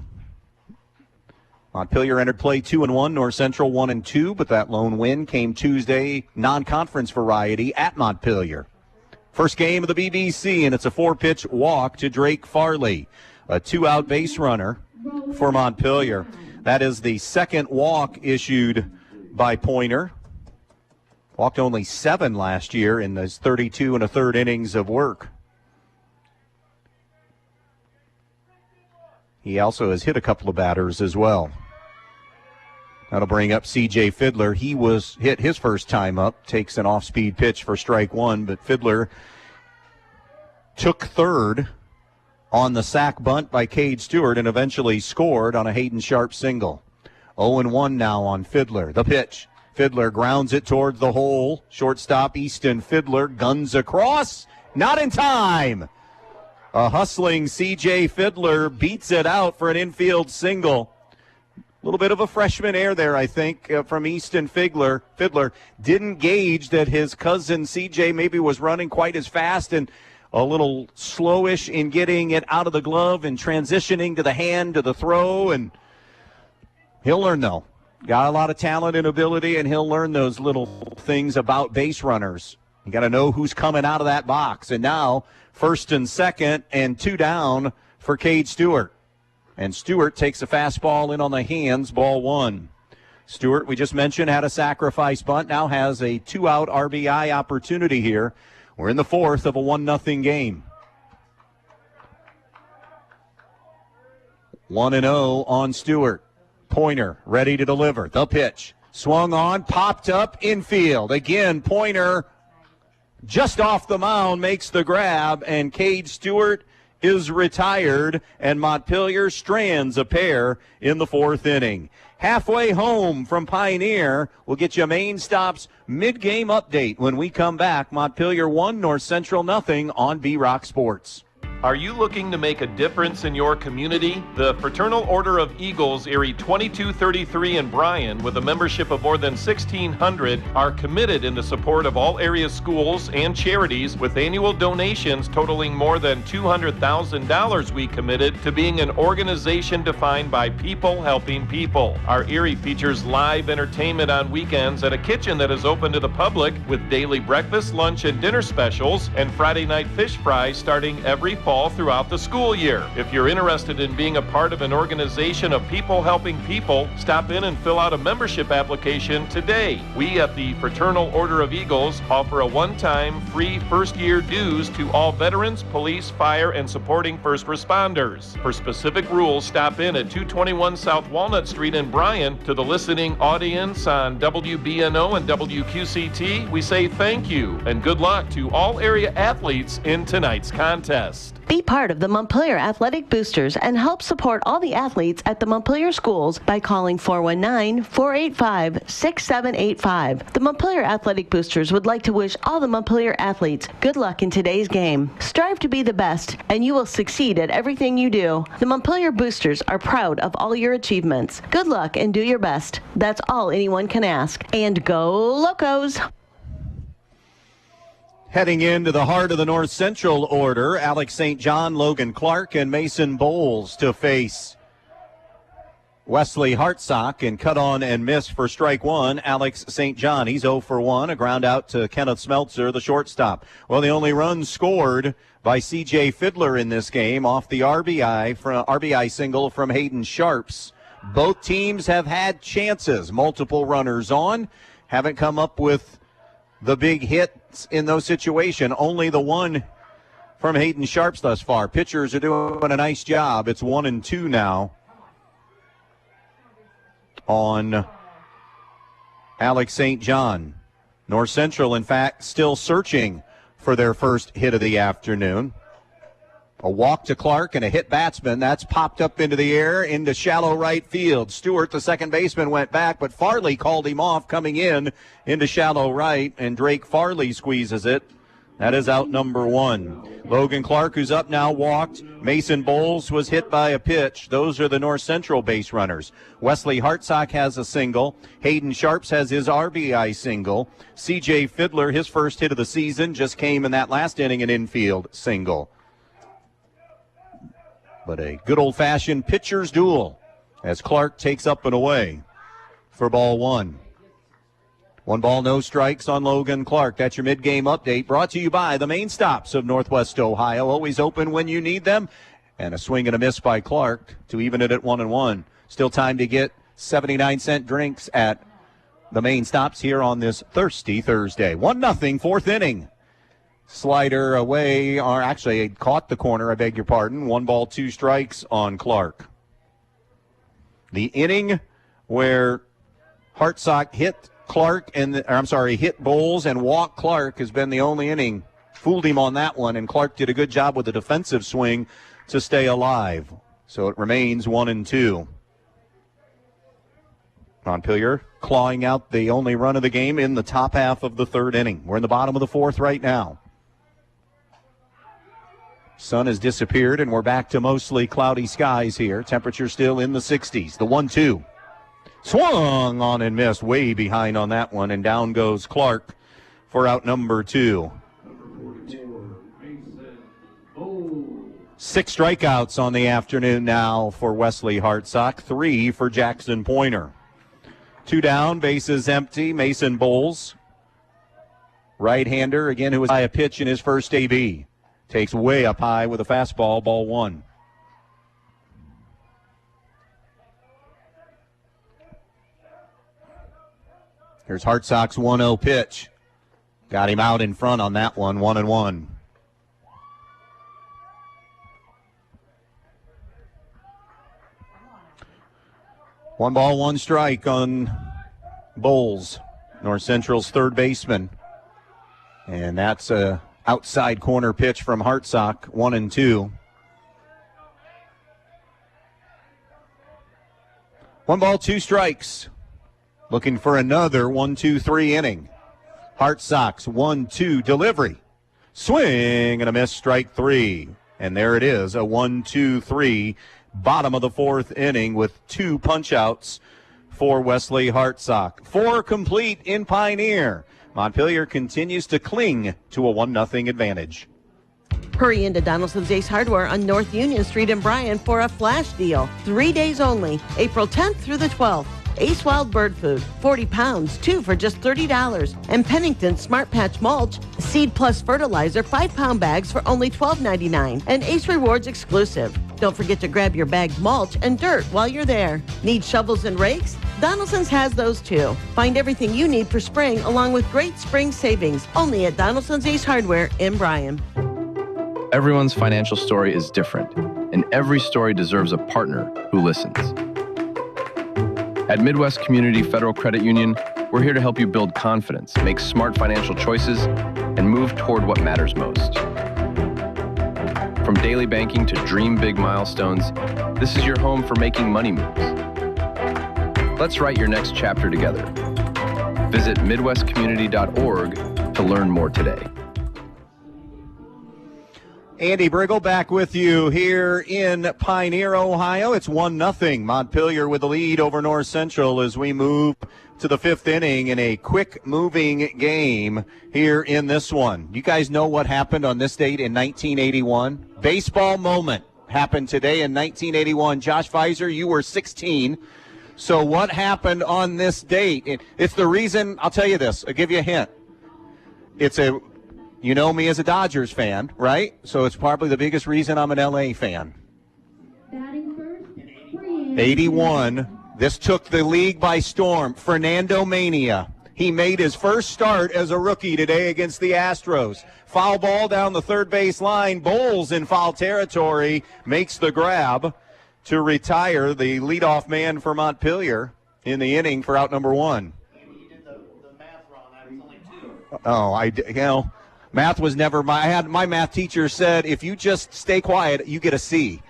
Speaker 1: Montpelier entered play 2-1, North Central 1-2, but that lone win came Tuesday, non-conference variety at Montpelier. First game of the BBC, and it's a 4-pitch walk to Drake Farley, a 2-out base runner for Montpelier. That is the second walk issued by Pointer. Walked only 7 last year in those 32 1/3 innings of work. He also has hit a couple of batters as well. That'll bring up C.J. Fiddler. He was hit his first time up, takes an off-speed pitch for strike one, but Fiddler took third on the sac bunt by Cade Stewart and eventually scored on a Hayden Sharp single. 0-1 now on Fiddler. The pitch. Fiddler grounds it towards the hole. Shortstop Easton Fiddler guns across. Not in time. A hustling C.J. Fiddler beats it out for an infield single. A little bit of a freshman air there, I think, from Easton Fiddler. Fiddler didn't gauge that his cousin C.J. maybe was running quite as fast and a little slowish in getting it out of the glove and transitioning to the hand to the throw. And he'll learn, though. Got a lot of talent and ability, and he'll learn those little things about base runners. You got to know who's coming out of that box. And now, first and second, and 2 down for Cade Stewart. And Stewart takes a fastball in on the hands, ball 1. Stewart, we just mentioned, had a sacrifice bunt, now has a 2-out RBI opportunity here. We're in the 4th of a 1-0 game. 1-0 on Stewart. Pointer ready to deliver. The pitch. Swung on, popped up, infield. Again, Pointer just off the mound makes the grab, and Cade Stewart is retired, and Montpelier strands a pair in the 4th inning. Halfway home from Pioneer, we'll get you Main Stop's mid-game update when we come back. Montpelier 1, North Central 0 on B-Rock Sports.
Speaker 2: Are you looking to make a difference in your community? The Fraternal Order of Eagles, Erie 2233 in Bryan, with a membership of more than 1,600, are committed in the support of all area schools and charities, with annual donations totaling more than $200,000. We committed to being an organization defined by people helping people. Our Erie features live entertainment on weekends at a kitchen that is open to the public, with daily breakfast, lunch, and dinner specials, and Friday night fish fries starting every fall throughout the school year. If you're interested in being a part of an organization of people helping people, stop in and fill out a membership application today. We at the Fraternal Order of Eagles offer a one-time free first-year dues to all veterans, police, fire, and supporting first responders. For specific rules, stop in at 221 South Walnut Street in Bryan. To the listening audience on WBNO and WQCT, we say thank you and good luck to all area athletes in tonight's contest.
Speaker 3: Be part of the Montpelier Athletic Boosters and help support all the athletes at the Montpelier schools by calling 419-485-6785. The Montpelier Athletic Boosters would like to wish all the Montpelier athletes good luck in today's game. Strive to be the best, and you will succeed at everything you do. The Montpelier Boosters are proud of all your achievements. Good luck and do your best. That's all anyone can ask. And go Locos!
Speaker 1: Heading into the heart of the North Central order, Alex St. John, Logan Clark, and Mason Bowles to face Wesley Hartsock, and cut on and miss for strike one, Alex St. John. He's 0 for 1, a ground out to Kenneth Smeltzer, the shortstop. Well, the only run scored by C.J. Fiddler in this game off the RBI single from Hayden Sharps. Both teams have had chances, multiple runners on, haven't come up with the big hits in those situations. Only the one from Hayden Sharps thus far. Pitchers are doing a nice job. It's 1-2 now on Alex St. John. North Central, in fact, still searching for their first hit of the afternoon. A walk to Clark and a hit batsman. That's popped up into the air into shallow right field. Stewart, the second baseman, went back, but Farley called him off coming in into shallow right, and Drake Farley squeezes it. That is out number 1. Logan Clark, who's up now, walked. Mason Bowles was hit by a pitch. Those are the North Central base runners. Wesley Hartsock has a single. Hayden Sharps has his RBI single. C.J. Fiddler, his first hit of the season, just came in that last inning, an infield single. But a good old-fashioned pitcher's duel as Clark takes up and away for ball 1. 1 ball, no strikes on Logan Clark. That's your mid-game update, brought to you by the main stops of Northwest Ohio. Always open when you need them. And a swing and a miss by Clark to even it at 1-1. Still time to get 79-cent drinks at the main stops here on this thirsty Thursday. 1-0, fourth inning. Slider away, or actually it caught the corner, I beg your pardon. 1 ball, 2 strikes on Clark. The inning where Hartsock hit hit Bowles and walked Clark has been the only inning. Fooled him on that one, and Clark did a good job with the defensive swing to stay alive. So it remains 1-2. Montpelier clawing out the only run of the game in the top half of the third inning. We're in the bottom of the fourth right now. Sun has disappeared, and we're back to mostly cloudy skies here. Temperature still in the 60s. The 1-2. Swung on and missed. Way behind on that one, and down goes Clark for out number 2. 6 strikeouts on the afternoon now for Wesley Hartsock. 3 for Jackson Pointer. 2 down, bases empty. Mason Bowles, right-hander, again, who was high a pitch in his first AB. Takes way up high with a fastball, ball 1. Here's Hartsock's 1-0 pitch. Got him out in front on that one, 1-1. One ball, 1 strike on Bowles, North Central's third baseman. And that's a outside corner pitch from Hartsock, 1-2. 1 ball, 2 strikes. Looking for another 1-2-3 inning. Hartsock's 1-2 delivery. Swing and a miss, strike 3. And there it is, a 1-2-3. Bottom of the fourth inning with 2 punch-outs for Wesley Hartsock. 4 complete in Pioneer. Montpelier continues to cling to a 1-0 advantage.
Speaker 3: Hurry into Donaldson's Ace Hardware on North Union Street in Bryan for a flash deal. 3 days only, April 10th through the 12th. Ace Wild Bird Food, 40 pounds, 2 for just $30. And Pennington Smart Patch Mulch, Seed Plus Fertilizer, 5-pound bags for only $12.99. And Ace Rewards exclusive. Don't forget to grab your bagged mulch and dirt while you're there. Need shovels and rakes? Donaldson's has those too. Find everything you need for spring along with great spring savings only at Donaldson's Ace Hardware in Bryan.
Speaker 5: Everyone's financial story is different, and every story deserves a partner who listens. At Midwest Community Federal Credit Union, we're here to help you build confidence, make smart financial choices, and move toward what matters most. From daily banking to dream big milestones, this is your home for making money moves. Let's write your next chapter together. Visit midwestcommunity.org to learn more today.
Speaker 1: Andy Brigle back with you here in Pioneer, Ohio. It's 1-0. Montpelier with the lead over North Central as we move to the 5th inning in a quick-moving game here in this one. You guys know what happened on this date in 1981? Baseball moment happened today in 1981. Josh Pfizer, you were 16. So what happened on this date? It's the reason, I'll tell you this, I'll give you a hint. You know me as a Dodgers fan, right? So it's probably the biggest reason I'm an LA fan.
Speaker 9: Batting first,
Speaker 1: 81. This took the league by storm. Fernando Mania. He made his first start as a rookie today against the Astros. Foul ball down the third base line. Bowles in foul territory makes the grab to retire the leadoff man for Montpelier in the inning for out number 1.
Speaker 10: You did the math wrong. That was only 2.
Speaker 1: Math was never my math teacher said, if you just stay quiet, you get a C.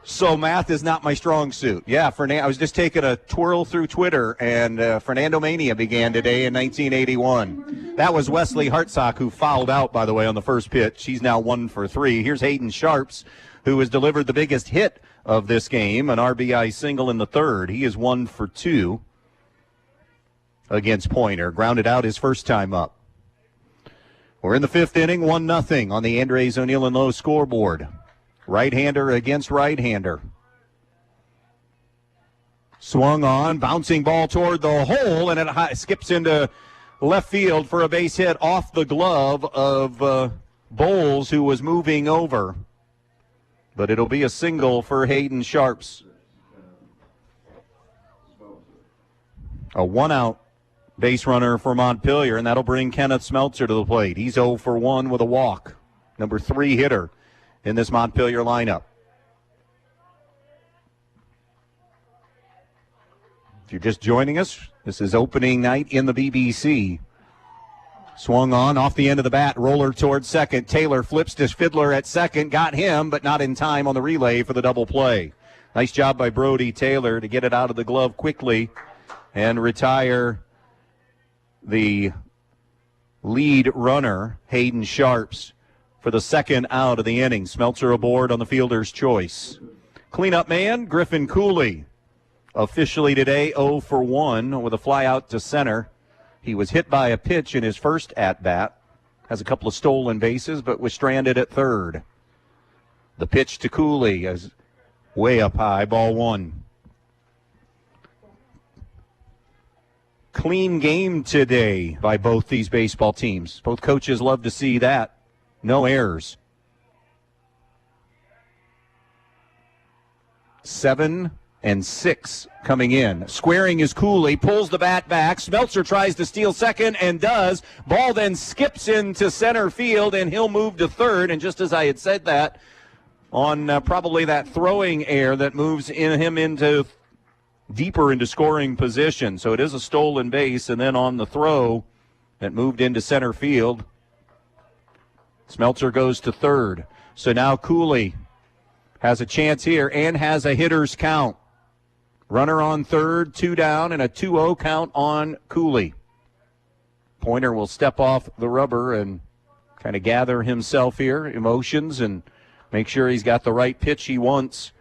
Speaker 1: So math is not my strong suit. Yeah, I was just taking a twirl through Twitter, and Fernando Mania began today in 1981. That was Wesley Hartsock, who fouled out, by the way, on the first pitch. He's now 1 for 3. Here's Hayden Sharps, who has delivered the biggest hit of this game, an RBI single in the third. He is 1 for 2 against Pointer. Grounded out his first time up. We're in the 5th inning, 1-0 on the Andres O'Neill and Lowe scoreboard. Right-hander against right-hander. Swung on, bouncing ball toward the hole, and it skips into left field for a base hit off the glove of Bowles, who was moving over. But it'll be a single for Hayden Sharps. A one-out base runner for Montpelier, and that'll bring Kenneth Smeltzer to the plate. He's 0 for 1 with a walk. Number 3 hitter in this Montpelier lineup. If you're just joining us, this is opening night in the BBC. Swung on off the end of the bat, roller towards second. Taylor flips to Fiddler at second, got him, but not in time on the relay for the double play. Nice job by Brody Taylor to get it out of the glove quickly and retire the lead runner, Hayden Sharps, for the second out of the inning. Smeltzer aboard on the fielder's choice. Cleanup man, Griffin Cooley, officially today 0 for 1 with a fly out to center. He was hit by a pitch in his first at-bat. Has a couple of stolen bases, but was stranded at third. The pitch to Cooley is way up high, ball 1. Clean game today by both these baseball teams. Both coaches love to see that. No errors. 7 and 6 coming in. Squaring is Cooley, pulls the bat back. Smeltzer tries to steal second and does. Ball then skips into center field, and he'll move to third. And just as I had said that, on probably that throwing error that moves him into deeper into scoring position. So it is a stolen base, and then on the throw that moved into center field, Smeltzer goes to third. So now Cooley has a chance here and has a hitter's count. Runner on third, 2 down, and a 2-0 count on Cooley. Pointer will step off the rubber and kind of gather himself here, emotions, and make sure he's got the right pitch he wants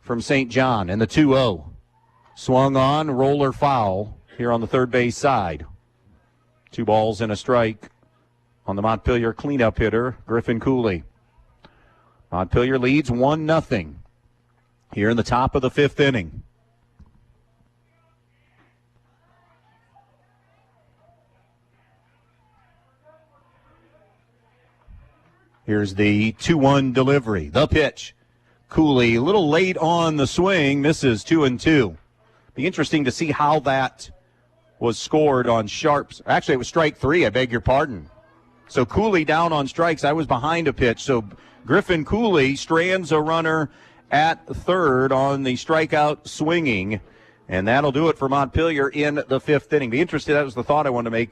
Speaker 1: from St. John. And the 2-0. Swung on, roller foul here on the third base side. 2 balls and a strike on the Montpelier cleanup hitter, Griffin Cooley. Montpelier leads 1-0 here in the top of the 5th inning. Here's the 2-1 delivery. The pitch. Cooley a little late on the swing, misses 2-2. Be interesting to see how that was scored on Sharps. Actually, it was strike 3, I beg your pardon. So Cooley down on strikes. I was behind a pitch. So Griffin Cooley strands a runner at third on the strikeout swinging. And that'll do it for Montpelier in the 5th inning. Be interested, that was the thought I wanted to make.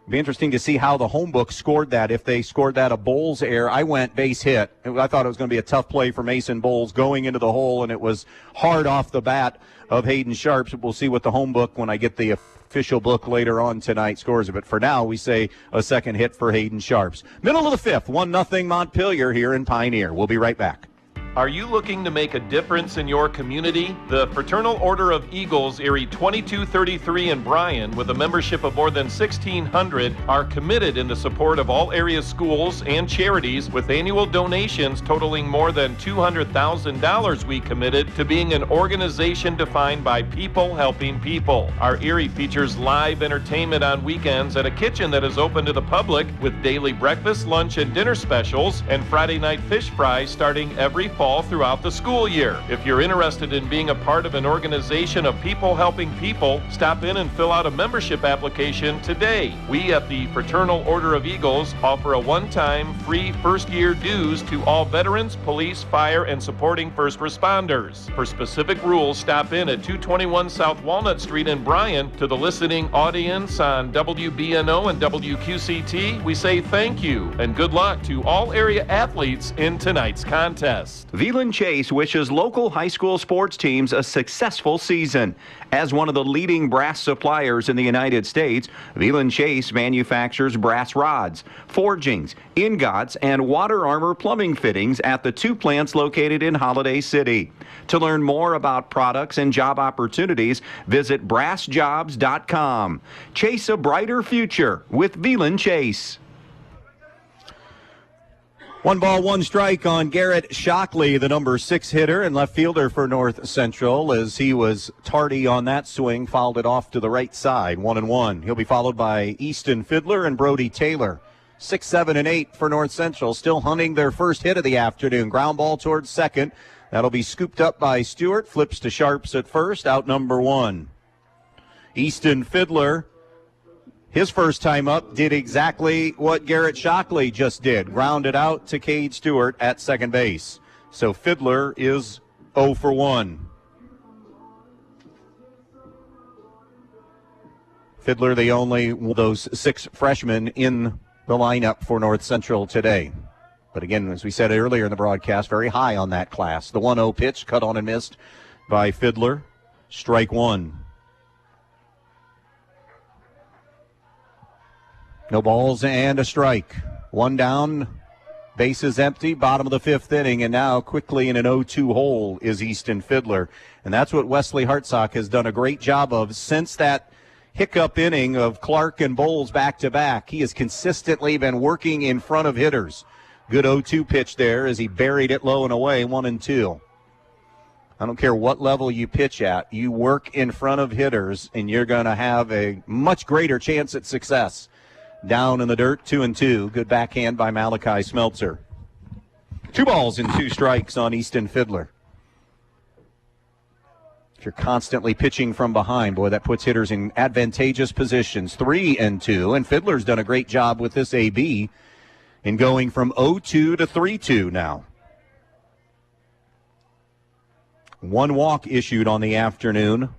Speaker 1: Be interesting to see how the home book scored that. If they scored that a Bowles error, I went base hit. I thought it was going to be a tough play for Mason Bowles going into the hole, and it was hard off the bat of Hayden Sharps. We'll see what the home book, when I get the official book later on tonight, scores it. But for now, we say a second hit for Hayden Sharps. Middle of the 5th, 1-0 Montpelier here in Pioneer. We'll be right back.
Speaker 2: Are you looking to make a difference in your community? The Fraternal Order of Eagles, Erie 2233 in Bryan, with a membership of more than 1,600, are committed in the support of all area schools and charities, with annual donations totaling more than $200,000. We committed to being an organization defined by people helping people. Our Erie features live entertainment on weekends at a kitchen that is open to the public, with daily breakfast, lunch, and dinner specials, and Friday night fish fries starting every fall throughout the school year. If you're interested in being a part of an organization of people helping people, stop in and fill out a membership application today. We at the Fraternal Order of Eagles offer a one-time free first-year dues to all veterans, police, fire, and supporting first responders. For specific rules, stop in at 221 South Walnut Street in Bryan. To the listening audience on WBNO and WQCT, we say thank you and good luck to all area athletes in tonight's contest.
Speaker 1: Veland Chase wishes local high school sports teams a successful season. As one of the leading brass suppliers in the United States, Veland Chase manufactures brass rods, forgings, ingots, and water armor plumbing fittings at the 2 plants located in Holiday City. To learn more about products and job opportunities, visit brassjobs.com. Chase a brighter future with Veland Chase. One ball, one strike on Garrett Shockley, the number 6 hitter and left fielder for North Central, as he was tardy on that swing, fouled it off to the right side. 1-1. He'll be followed by Easton Fiddler and Brody Taylor. 6, 7, and 8 for North Central, still hunting their first hit of the afternoon. Ground ball towards second. That'll be scooped up by Stewart. Flips to Sharps at first, out number 1. Easton Fiddler, his first time up, did exactly what Garrett Shockley just did. Grounded out to Cade Stewart at second base. So Fiddler is 0 for 1. Fiddler, the only one of those 6 freshmen in the lineup for North Central today. But again, as we said earlier in the broadcast, very high on that class. The 1-0 pitch, cut on and missed by Fiddler. Strike 1. No balls and a strike. 1 down, bases empty, bottom of the 5th inning, and now quickly in an 0-2 hole is Easton Fiddler. And that's what Wesley Hartsock has done a great job of since that hiccup inning of Clark and Bowles back-to-back. He has consistently been working in front of hitters. Good 0-2 pitch there as he buried it low and away, 1-2. I don't care what level you pitch at. You work in front of hitters, and you're going to have a much greater chance at success. Down in the dirt, 2-2. Good backhand by Malachi Smeltzer. 2 balls and 2 strikes on Easton Fiddler. If you're constantly pitching from behind, boy, that puts hitters in advantageous positions. 3-2, and Fiddler's done a great job with this AB in going from 0-2 to 3-2 now. 1 walk issued on the afternoon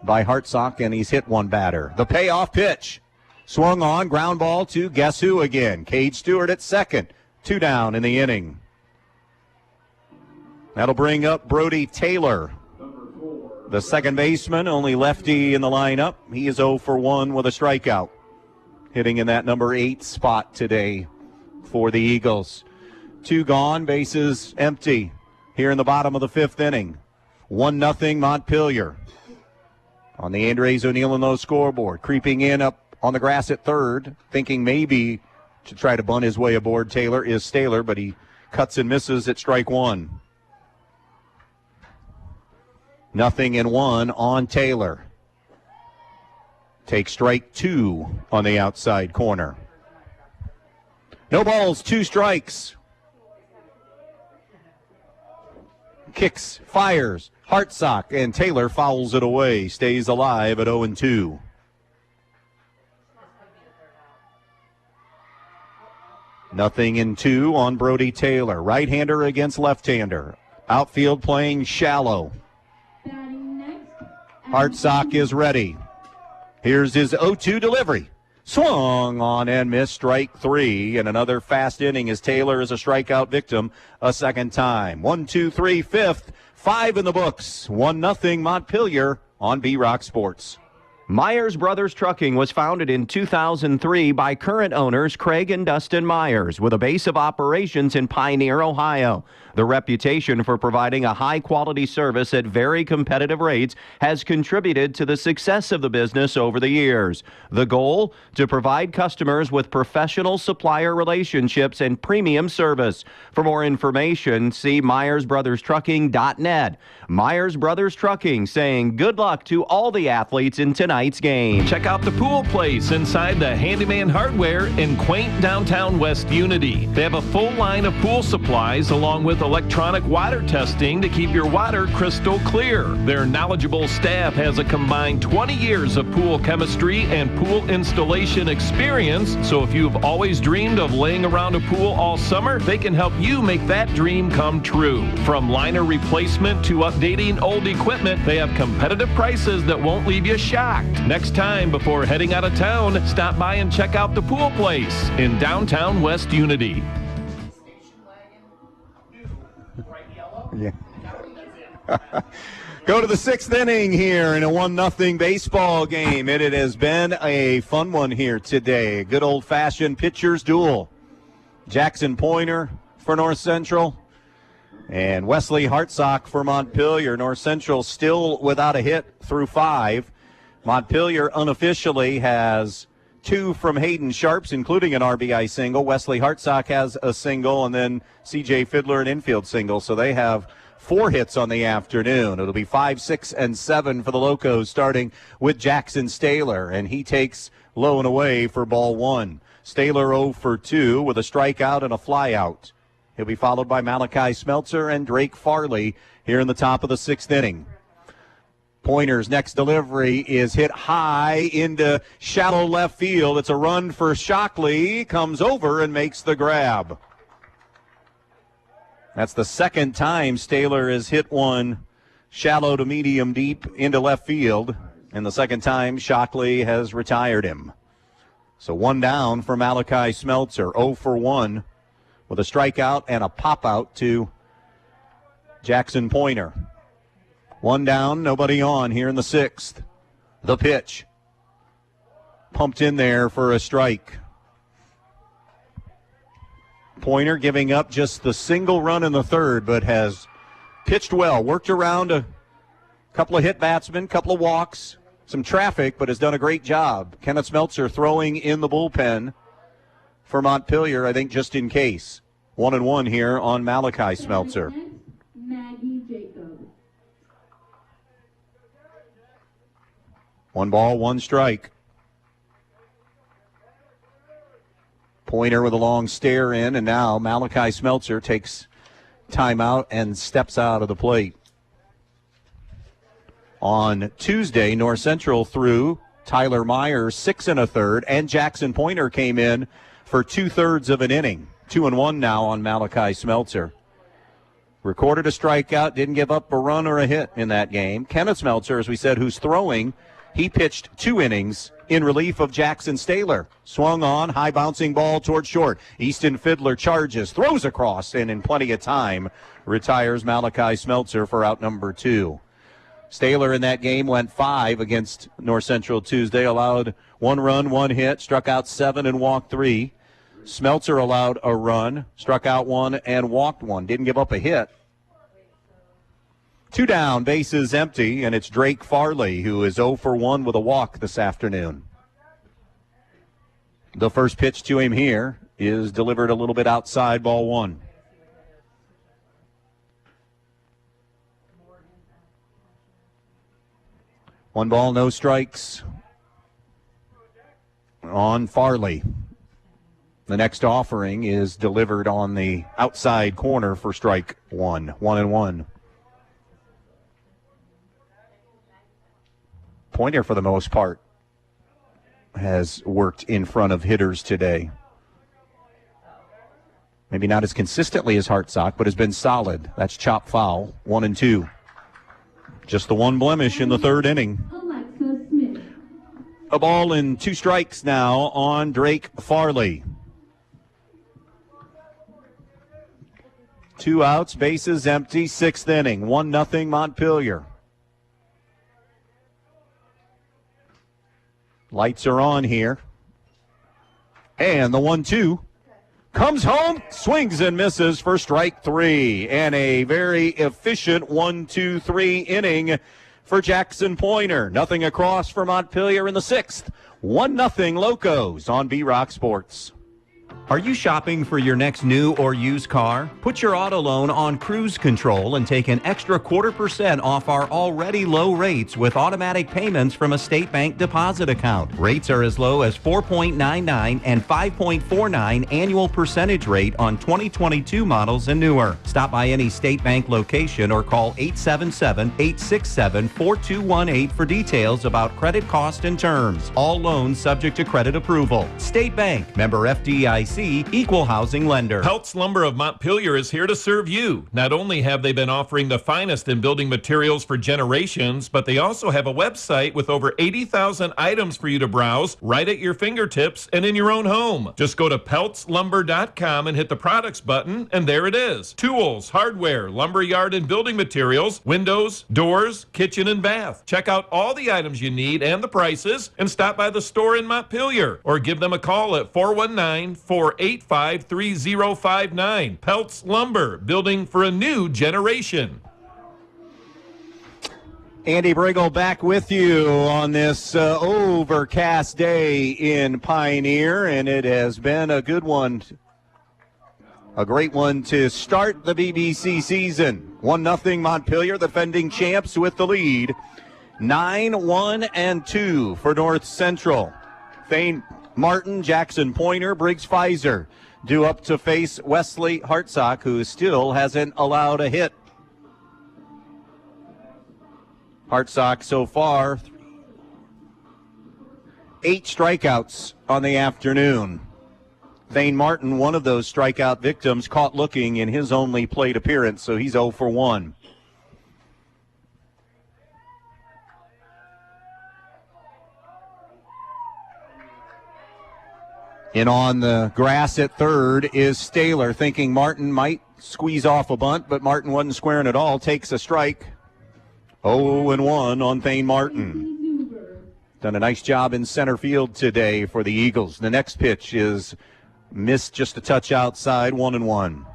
Speaker 1: by Hartsock, and he's hit 1 batter. The payoff pitch. Swung on, ground ball to guess who again? Cade Stewart at second. 2 down in the inning. That'll bring up Brody Taylor, the second baseman, only lefty in the lineup. He is 0 for 1 with a strikeout. Hitting in that number 8 spot today for the Eagles. 2 gone, bases empty here in the bottom of the 5th inning. 1-0 Montpelier on the Andres O'Neill and Lowe scoreboard. Creeping in up on the grass at third, thinking maybe to try to bunt his way aboard Taylor is Staylor, but he cuts and misses at strike 1. 0-1 on Taylor. Takes strike 2 on the outside corner. No balls, 2 strikes. Kicks, fires, Hartsock, and Taylor fouls it away. Stays alive at 0-2. Nothing in 2 on Brody Taylor. Right-hander against left-hander. Outfield playing shallow. Hartsock is ready. Here's his 0-2 delivery. Swung on and missed, strike 3. And another fast inning as Taylor is a strikeout victim a second time. 1, 2, 3, 5th. 5 in the books. 1-0 Montpelier on B-Rock Sports. Myers Brothers Trucking was founded in 2003 by current owners Craig and Dustin Myers, with a base of operations in Pioneer, Ohio. The reputation for providing a high-quality service at very competitive rates has contributed to the success of the business over the years. The goal? To provide customers with professional supplier relationships and premium service. For more information, see MyersBrothersTrucking.net. Myers Brothers Trucking, saying good luck to all the athletes in tonight's game.
Speaker 2: Check out the pool place inside the Handyman Hardware in quaint downtown West Unity. They have a full line of pool supplies along with electronic water testing to keep your water crystal clear. Their knowledgeable staff has a combined 20 years of pool chemistry and pool installation experience, so if you've always dreamed of laying around a pool all summer, they can help you make that dream come true. From liner replacement to updating old equipment, they have competitive prices that won't leave you shocked. Next time, before heading out of town, stop by and check out the pool place in downtown West Unity.
Speaker 1: Yeah. Go to the 6th inning here in a 1-0 baseball game. It has been a fun one here today. Good old-fashioned pitcher's duel. Jackson Pointer for North Central and Wesley Hartsock for Montpelier. North Central still without a hit through 5. Montpelier unofficially has 2 from Hayden Sharps, including an RBI single. Wesley Hartsock has a single, and then C.J. Fiddler an infield single. So they have 4 hits on the afternoon. It'll be 5, 6, and 7 for the Locos, starting with Jackson Staylor, and he takes low and away for ball 1. Staylor 0 for 2 with a strikeout and a flyout. He'll be followed by Malachi Smeltzer and Drake Farley here in the top of the 6th inning. Pointer's next delivery is hit high into shallow left field. It's a run for Shockley. Comes over and makes the grab. That's the second time Staylor has hit one shallow to medium deep into left field, and the second time Shockley has retired him. So 1 down for Malachi Smeltzer, 0 for 1 with a strikeout and a pop-out to Jackson Pointer. 1 down, nobody on here in the 6th. The pitch. Pumped in there for a strike. Pointer giving up just the single run in the 3rd, but has pitched well. Worked around a couple of hit batsmen, couple of walks, some traffic, but has done a great job. Kenneth Smeltzer throwing in the bullpen for Montpelier, I think just in case. 1-1 here on Malachi Smeltzer.
Speaker 9: Maggie Jacobs.
Speaker 1: 1 ball, 1 strike. Pointer with a long stare in, and now Malachi Smeltzer takes timeout and steps out of the plate. On Tuesday, North Central threw Tyler Myers 6 1/3, and Jackson Pointer came in for 2/3 of an inning. 2-1 now on Malachi Smeltzer. Recorded a strikeout, didn't give up a run or a hit in that game. Kenneth Smeltzer, as we said, who's throwing, he pitched 2 innings in relief of Jackson Staylor. Swung on, high bouncing ball towards short. Easton Fiddler charges, throws across, and in plenty of time retires Malachi Smeltzer for out number 2. Staylor in that game went 5 against North Central Tuesday, allowed 1 run, 1 hit, struck out 7 and walked 3. Smeltzer allowed a run, struck out 1 and walked 1. Didn't give up a hit. 2 down, bases empty, and it's Drake Farley who is 0 for 1 with a walk this afternoon. The first pitch to him here is delivered a little bit outside, ball 1. One ball, no strikes on Farley. The next offering is delivered on the outside corner for strike 1. 1-1. Pointer, for the most part, has worked in front of hitters today. Maybe not as consistently as Hartsock, but has been solid. That's chop foul, 1-2. Just the 1 blemish in the 3rd inning.
Speaker 9: Alexa Smith.
Speaker 1: A ball and 2 strikes now on Drake Farley. 2 outs, bases empty, 6th inning, 1-0 Montpelier. Lights are on here. And the 1-2 comes home, swings and misses for strike 3. And a very efficient 1-2-3 inning for Jackson Pointer. Nothing across for Montpelier in the 6th. 1-0 Locos on B-Rock Sports. Are you shopping for your next new or used car? Put your auto loan on cruise control and take an extra 0.25% off our already low rates with automatic payments from a State Bank deposit account. Rates are as low as 4.99 and 5.49 annual percentage rate on 2022 models and newer. Stop by any State Bank location or call 877-867-4218 for details about credit cost and terms. All loans subject to credit approval. State Bank, member FDIC, equal housing lender.
Speaker 2: Peltz Lumber of Montpelier is here to serve you. Not only have they been offering the finest in building materials for generations, but they also have a website with over 80,000 items for you to browse right at your fingertips and in your own home. Just go to peltzlumber.com and hit the products button, and there it is. Tools, hardware, lumberyard and building materials, windows, doors, kitchen and bath. Check out all the items you need and the prices, and stop by the store in Montpelier or give them a call at 419-485-3059. Peltz Lumber, building for a new generation.
Speaker 1: Andy Brigle back with you on this overcast day in Pioneer, and it has been a good one, a great one to start the BBC season. 1-0 Montpelier, the defending champs, with the lead. 9-1-2 for North Central. Thane Martin, Jackson Pointer, Briggs Pfizer due up to face Wesley Hartsock, who still hasn't allowed a hit. Hartsock so far, 8 strikeouts on the afternoon. Thane Martin, one of those strikeout victims, caught looking in his only plate appearance, so he's 0 for 1. And on the grass at third is Staler, thinking Martin might squeeze off a bunt, but Martin wasn't squaring at all, takes a strike. 0-1 on Thane Martin. Done a nice job in center field today for the Eagles. The next pitch is missed just a touch outside, 1-1.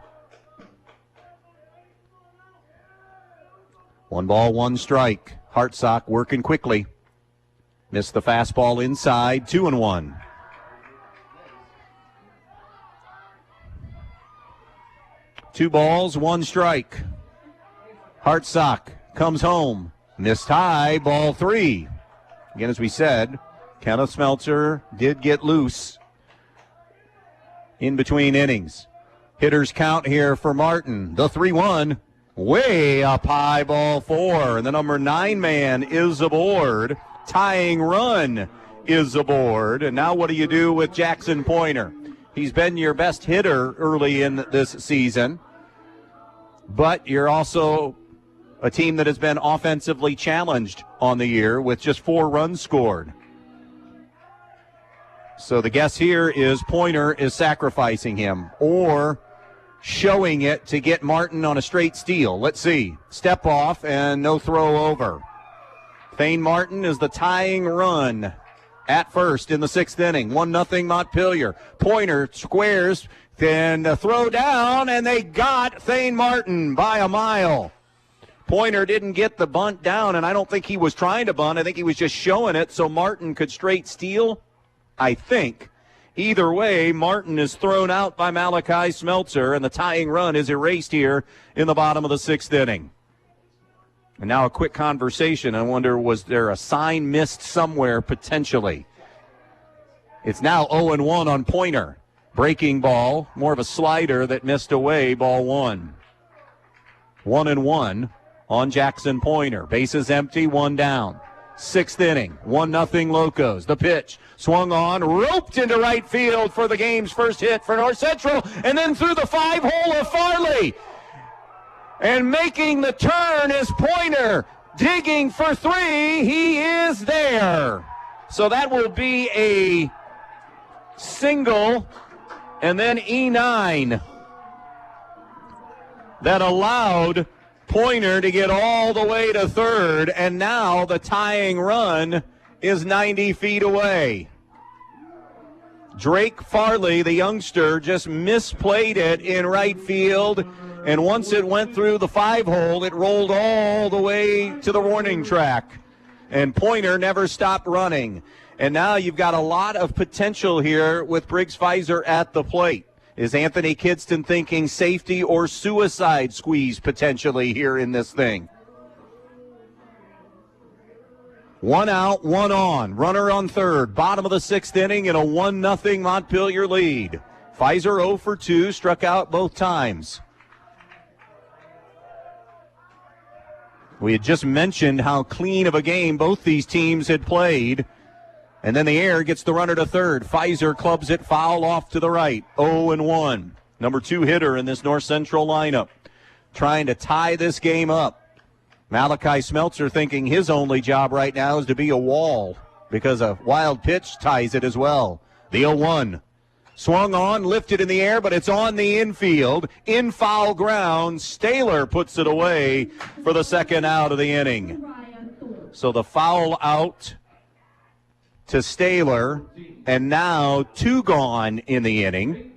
Speaker 1: 1 ball, 1 strike. Hartsock working quickly. Missed the fastball inside, 2-1. Two balls, 1 strike. Hartsock comes home. Missed high, ball 3. Again, as we said, Kenneth Smeltzer did get loose in between innings. Hitters count here for Martin. The 3-1, way up high, ball 4. And the number 9 man is aboard. Tying run is aboard. And now what do you do with Jackson Pointer? He's been your best hitter early in this season. But you're also a team that has been offensively challenged on the year with just 4 runs scored. So the guess here is Pointer is sacrificing him or showing it to get Martin on a straight steal. Let's see. Step off and no throw over. Thane Martin is the tying run at first in the 6th inning. 1-0 Montpelier. Pointer squares, then the throw down, and they got Thane Martin by a mile. Pointer didn't get the bunt down, and I don't think he was trying to bunt. I think he was just showing it so Martin could straight steal, I think. Either way, Martin is thrown out by Malachi Smeltzer, and the tying run is erased here in the bottom of the 6th inning. And now a quick conversation. I wonder, was there a sign missed somewhere potentially? It's now 0-1 on Pointer. Breaking ball, more of a slider that missed away, ball 1. 1-1 on Jackson Pointer. Bases empty, 1 down. 6th inning, 1-0 Locos. The pitch swung on, roped into right field for the game's first hit for North Central, and then through the 5-hole of Farley. And making the turn is Pointer, digging for 3. He is there. So that will be a single, and then E9 that allowed Pointer to get all the way to third, and now the tying run is 90 feet away. Drake Farley, the youngster, just misplayed it in right field, and once it went through the 5-hole, it rolled all the way to the warning track, and Pointer never stopped running. And now you've got a lot of potential here with Briggs Pfizer at the plate. Is Anthony Kidston thinking safety or suicide squeeze potentially here in this thing? 1 out, 1 on. Runner on third. Bottom of the 6th inning in a 1-0 Montpelier lead. Pfizer 0 for 2, struck out both times. We had just mentioned how clean of a game both these teams had played. And then the air gets the runner to third. Pfizer clubs it foul off to the right. 0-1. Number 2 hitter in this North Central lineup. Trying to tie this game up. Malachi Smeltzer thinking his only job right now is to be a wall because a wild pitch ties it as well. The 0-1. Swung on, lifted in the air, but it's on the infield. In foul ground, Staler puts it away for the 2nd out of the inning. So the foul out to Staler, and now 2 gone in the inning.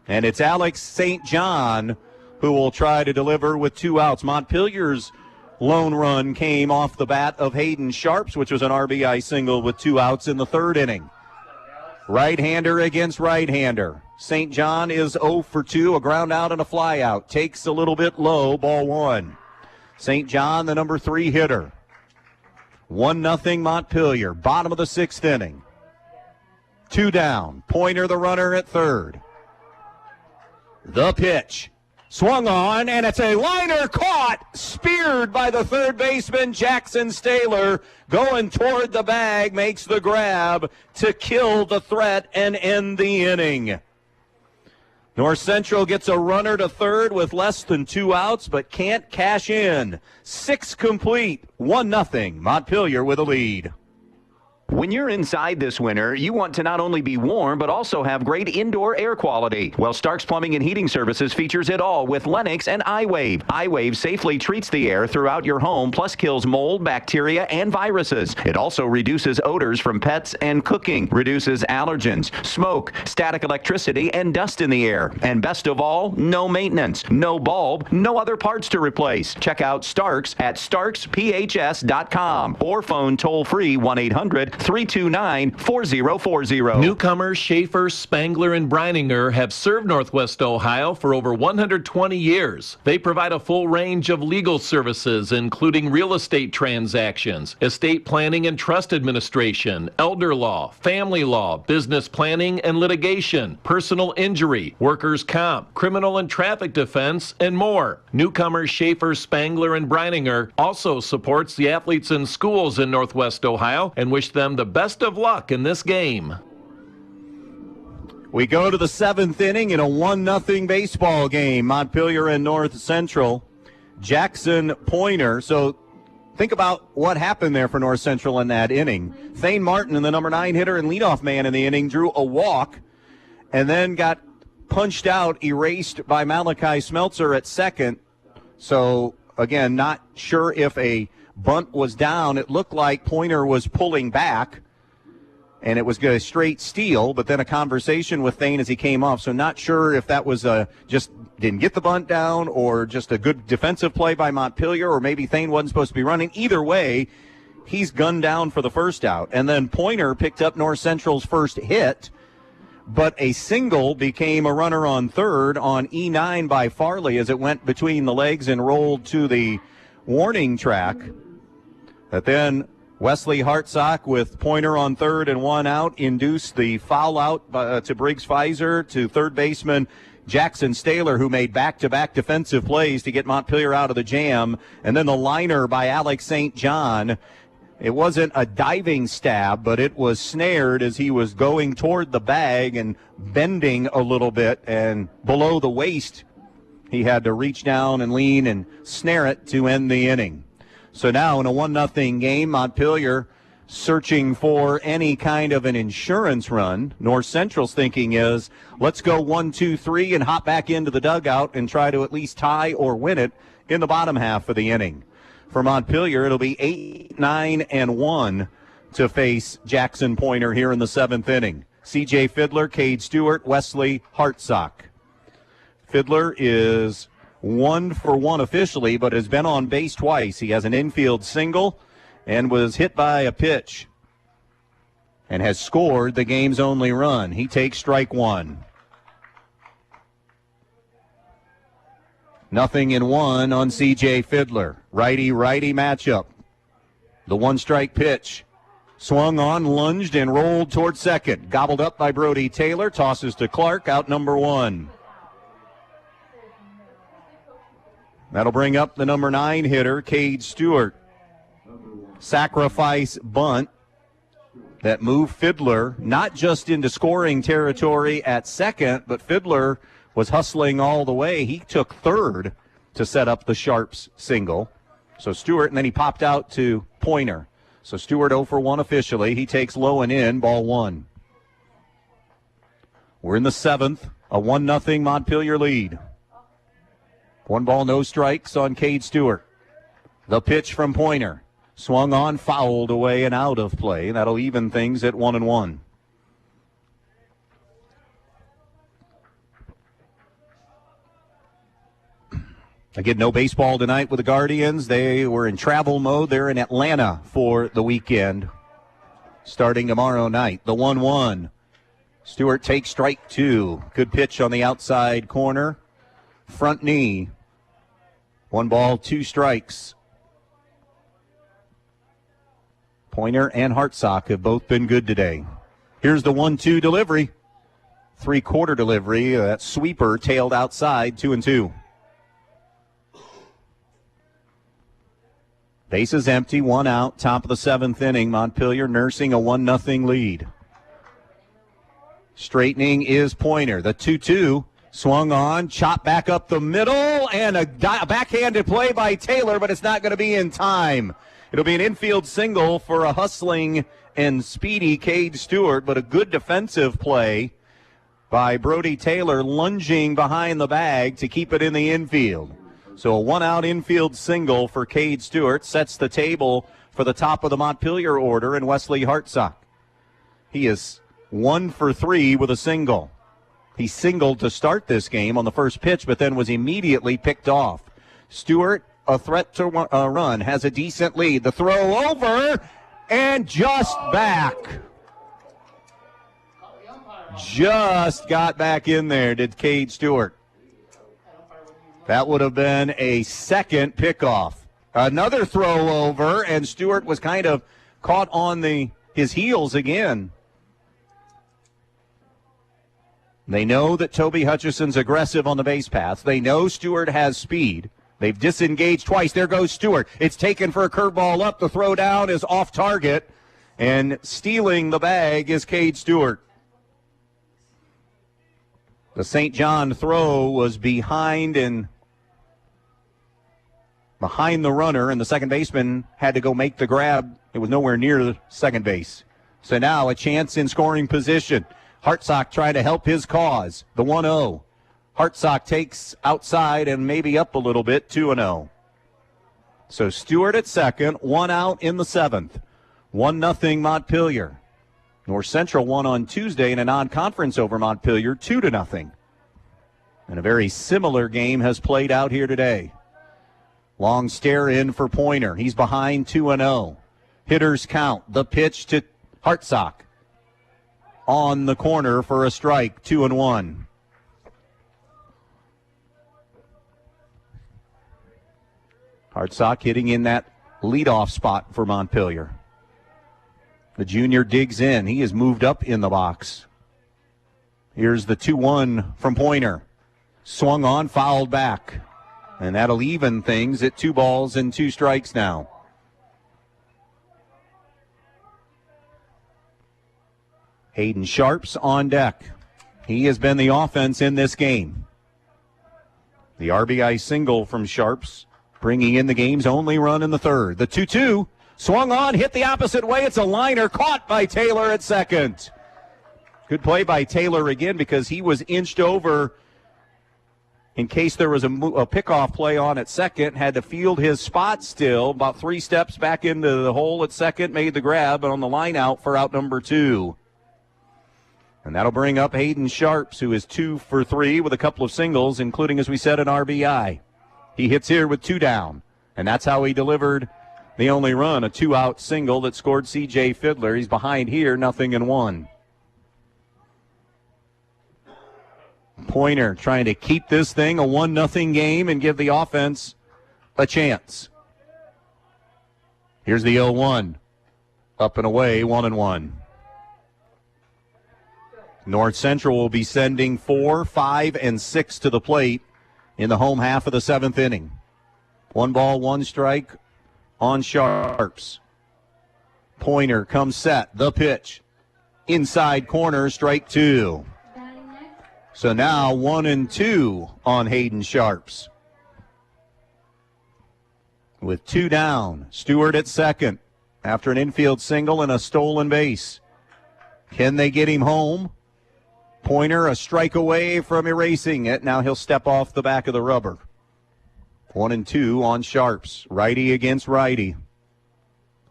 Speaker 1: And it's Alex St. John who will try to deliver with 2 outs. Montpelier's lone run came off the bat of Hayden Sharps, which was an RBI single with 2 outs in the third inning. Right-hander against right-hander. St. John is 0 for 2, a ground out and a fly out. Takes a little bit low, ball 1. St. John, the number 3 hitter. 1-0 Montpelier, bottom of the 6th inning. 2 down. Pointer, the runner at third. The pitch. Swung on, and it's a liner caught, speared by the third baseman, Jackson Staylor, going toward the bag, makes the grab to kill the threat and end the inning. North Central gets a runner to third with less than 2 outs, but can't cash in. 6 complete, 1-0, Montpelier with a lead.
Speaker 11: When you're inside this winter, you want to not only be warm, but also have great indoor air quality. Well, Stark's Plumbing and Heating Services features it all with Lennox and iWave. iWave safely treats the air throughout your home, plus kills mold, bacteria, and viruses. It also reduces odors from pets and cooking, reduces allergens, smoke, static electricity, and dust in the air. And best of all, no maintenance, no bulb, no other parts to replace. Check out Stark's at starksphs.com or phone toll-free 1-800-329-4040.
Speaker 2: Newcomers Schaefer, Spangler, and Brininger have served Northwest Ohio for over 120 years. They provide a full range of legal services, including real estate transactions, estate planning and trust administration, elder law, family law, business planning and litigation, personal injury, workers' comp, criminal and traffic defense, and more. Newcomers Schaefer, Spangler, and Brininger also supports the athletes in schools in Northwest Ohio and wish them the best of luck in this game.
Speaker 1: We go to the 7th inning in a 1-0 baseball game. Montpelier and North Central. Jackson Pointer. So think about what happened there for North Central in that inning. Thane Martin, the number 9 hitter and leadoff man in the inning, drew a walk and then got punched out, erased by Malachi Smeltzer at second. So, again, not sure if a bunt was down. It looked like Pointer was pulling back, and it was a straight steal, but then a conversation with Thane as he came off. So not sure if that was just didn't get the bunt down or just a good defensive play by Montpelier, or maybe Thane wasn't supposed to be running. Either way, he's gunned down for the first out. And then Pointer picked up North Central's first hit, but a single became a runner on third on E9 by Farley as it went between the legs and rolled to the warning track. But then Wesley Hartsock with Pointer on third and 1 out induced the foul out to Briggs Pfizer to third baseman Jackson Staylor, who made back-to-back defensive plays to get Montpelier out of the jam. And then the liner by Alex St. John. It wasn't a diving stab, but it was snared as he was going toward the bag and bending a little bit, and below the waist he had to reach down and lean and snare it to end the inning. So now in a 1-0 game, Montpelier searching for any kind of an insurance run. North Central's thinking is, let's go 1-2-3 and hop back into the dugout and try to at least tie or win it in the bottom half of the inning. For Montpelier, it'll be 8-9-1 to face Jackson Pointer here in the 7th inning. C.J. Fiddler, Cade Stewart, Wesley Hartsock. Fiddler is 1 for 1 officially, but has been on base twice. He has an infield single and was hit by a pitch and has scored the game's only run. He takes strike 1. 0-1 on C.J. Fiddler. Righty-righty matchup. The 1-strike pitch. Swung on, lunged, and rolled toward second. Gobbled up by Brody Taylor. Tosses to Clark, out number 1. That'll bring up the number 9 hitter, Cade Stewart. Sacrifice bunt that moved Fiddler not just into scoring territory at second, but Fiddler was hustling all the way. He took third to set up the Sharps single. So Stewart, and then he popped out to Pointer. So Stewart 0 for 1 officially. He takes low and in, ball 1. We're in the 7th, a 1-0 Montpelier lead. 1 ball, no strikes on Cade Stewart. The pitch from Pointer. Swung on, fouled away and out of play. That'll even things at 1-1. Again, no baseball tonight with the Guardians. They were in travel mode. They're in Atlanta for the weekend, starting tomorrow night. The 1-1. Stewart takes strike 2. Good pitch on the outside corner. Front knee. 1 ball, 2 strikes. Pointer and Hartsock have both been good today. Here's the 1-2 delivery. 3-quarter delivery. That sweeper tailed outside, 2-2. Bases empty, 1 out, top of the 7th inning. Montpelier nursing a 1-0 lead. Straightening is Pointer. The 2-2 swung on, chopped back up the middle, and a backhanded play by Taylor, but it's not going to be in time. It'll be an infield single for a hustling and speedy Cade Stewart, but a good defensive play by Brody Taylor, lunging behind the bag to keep it in the infield. So a 1-out infield single for Cade Stewart sets the table for the top of the Montpelier order and Wesley Hartsock. He is 1 for 3 with a single. He singled to start this game on the first pitch, but then was immediately picked off. Stewart, a threat to run, has a decent lead. The throw over and just back. Just got back in there, did Cade Stewart. That would have been a second pickoff. Another throw over, and Stewart was kind of caught on his heels again. They know that Toby Hutchison's aggressive on the base paths. They know Stewart has speed. They've disengaged twice. There goes Stewart. It's taken for a curveball up. The throw down is off target, and stealing the bag is Cade Stewart. The St. John throw was behind the runner, and the second baseman had to go make the grab. It was nowhere near the second base. So now a chance in scoring position. Hartsock trying to help his cause. The 1-0. Hartsock takes outside and maybe up a little bit, 2-0. So Stewart at second, 1 out in the 7th. 1-0 Montpelier. North Central won on Tuesday in a non-conference over Montpelier, 2-0. And a very similar game has played out here today. Long stare in for Pointer. He's behind 2-0. Hitters count. The pitch to Hartsock. On the corner for a strike, 2-1. Hartsock hitting in that leadoff spot for Montpelier. The junior digs in. He has moved up in the box. Here's the 2-1 from Pointer. Swung on, fouled back. And that'll even things at 2 balls and 2 strikes now. Hayden Sharps on deck. He has been the offense in this game. The RBI single from Sharps, bringing in the game's only run in the 3rd. The 2-2 swung on, hit the opposite way. It's a liner caught by Taylor at second. Good play by Taylor again because he was inched over in case there was a pickoff play on at second. Had to field his spot still. About 3 steps back into the hole at second. Made the grab on the line out for out number 2. And that'll bring up Hayden Sharps, who is 2 for 3 with a couple of singles, including, as we said, an RBI. He hits here with 2 down, and that's how he delivered the only run, a 2-out single that scored C.J. Fiddler. He's behind here, 0-1. Pointer trying to keep this thing a 1-0 game and give the offense a chance. Here's the 0-1. Up and away, 1-1. North Central will be sending 4, 5, and 6 to the plate in the home half of the 7th inning. 1 ball, 1 strike on Sharps. Pointer comes set. The pitch. Inside corner, strike 2. So now 1-2 on Hayden Sharps. With 2 down, Stewart at second after an infield single and a stolen base. Can they get him home? Pointer a strike away from erasing it. Now he'll step off the back of the rubber. 1-2 on Sharps. Righty against righty.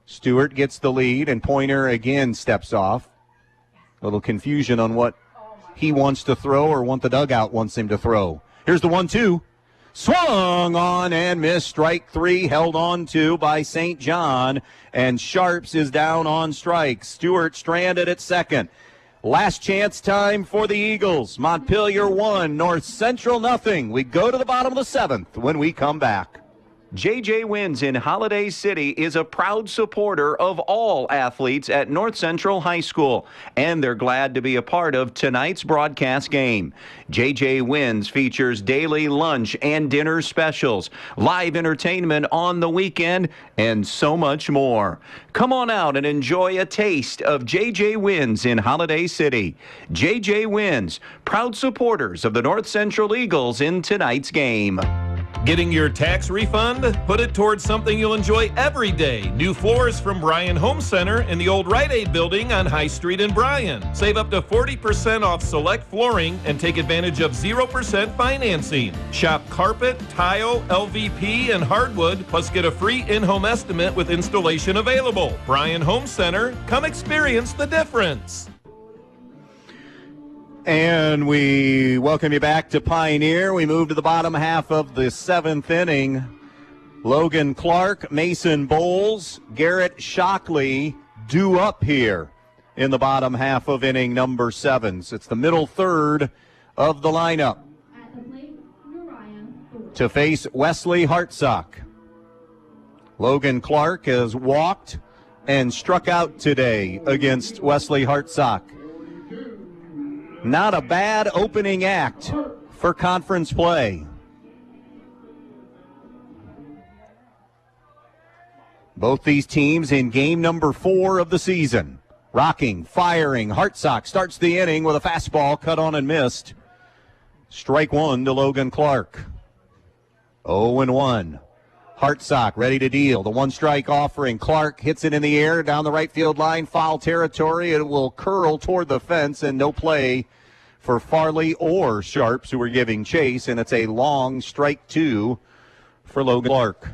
Speaker 1: Stewart gets the lead, and Pointer again steps off. A little confusion on what he wants to throw or what the dugout wants him to throw. Here's the 1-2. Swung on and missed. Strike 3 held on to by St. John. And Sharps is down on strikes. Stewart stranded at second. Last chance time for the Eagles. Montpelier 1, North Central nothing. We go to the bottom of the 7th when we come back.
Speaker 11: JJ Wins in Holiday City is a proud supporter of all athletes at North Central High School, and they're glad to be a part of tonight's broadcast game. JJ Wins features daily lunch and dinner specials, live entertainment on the weekend, and so much more. Come on out and enjoy a taste of JJ Wins in Holiday City. JJ Wins, proud supporters of the North Central Eagles in tonight's game.
Speaker 2: Getting your tax refund? Put it towards something you'll enjoy every day. New floors from Bryan Home Center in the old Rite Aid building on High Street in Bryan. Save up to 40% off select flooring and take advantage of 0% financing. Shop carpet, tile, LVP, and hardwood, plus get a free in-home estimate with installation available. Bryan Home Center, come experience the difference.
Speaker 1: And we welcome you back to Pioneer. We move to the bottom half of the 7th inning. Logan Clark, Mason Bowles, Garrett Shockley due up here in the bottom half of inning number 7. So it's the middle third of the lineup to face Wesley Hartsock. Logan Clark has walked and struck out today against Wesley Hartsock. Not a bad opening act for conference play. Both these teams in game number 4 of the season. Rocking, firing. Hartsock starts the inning with a fastball cut on and missed. Strike 1 to Logan Clark. 0-1. Hartsock ready to deal. The 1-strike offering. Clark hits it in the air down the right field line. Foul territory. It will curl toward the fence, and no play for Farley or Sharps, who are giving chase, and it's a long strike 2 for Logan Clark.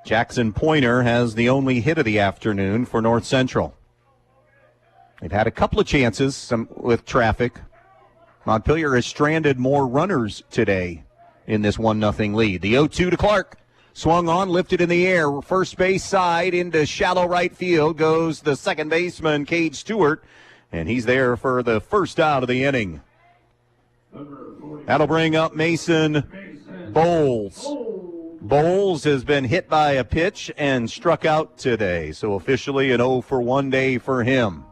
Speaker 1: Jackson Pointer has the only hit of the afternoon for North Central. They've had a couple of chances with traffic. Montpelier has stranded more runners today in this 1-0 lead. The 0-2 to Clark. Swung on, lifted in the air. First base side into shallow right field goes the second baseman, Cade Stewart, and he's there for the first out of the inning. That'll bring up Mason Bowles. Bowles has been hit by a pitch and struck out today, so officially an 0-for-1 day for him.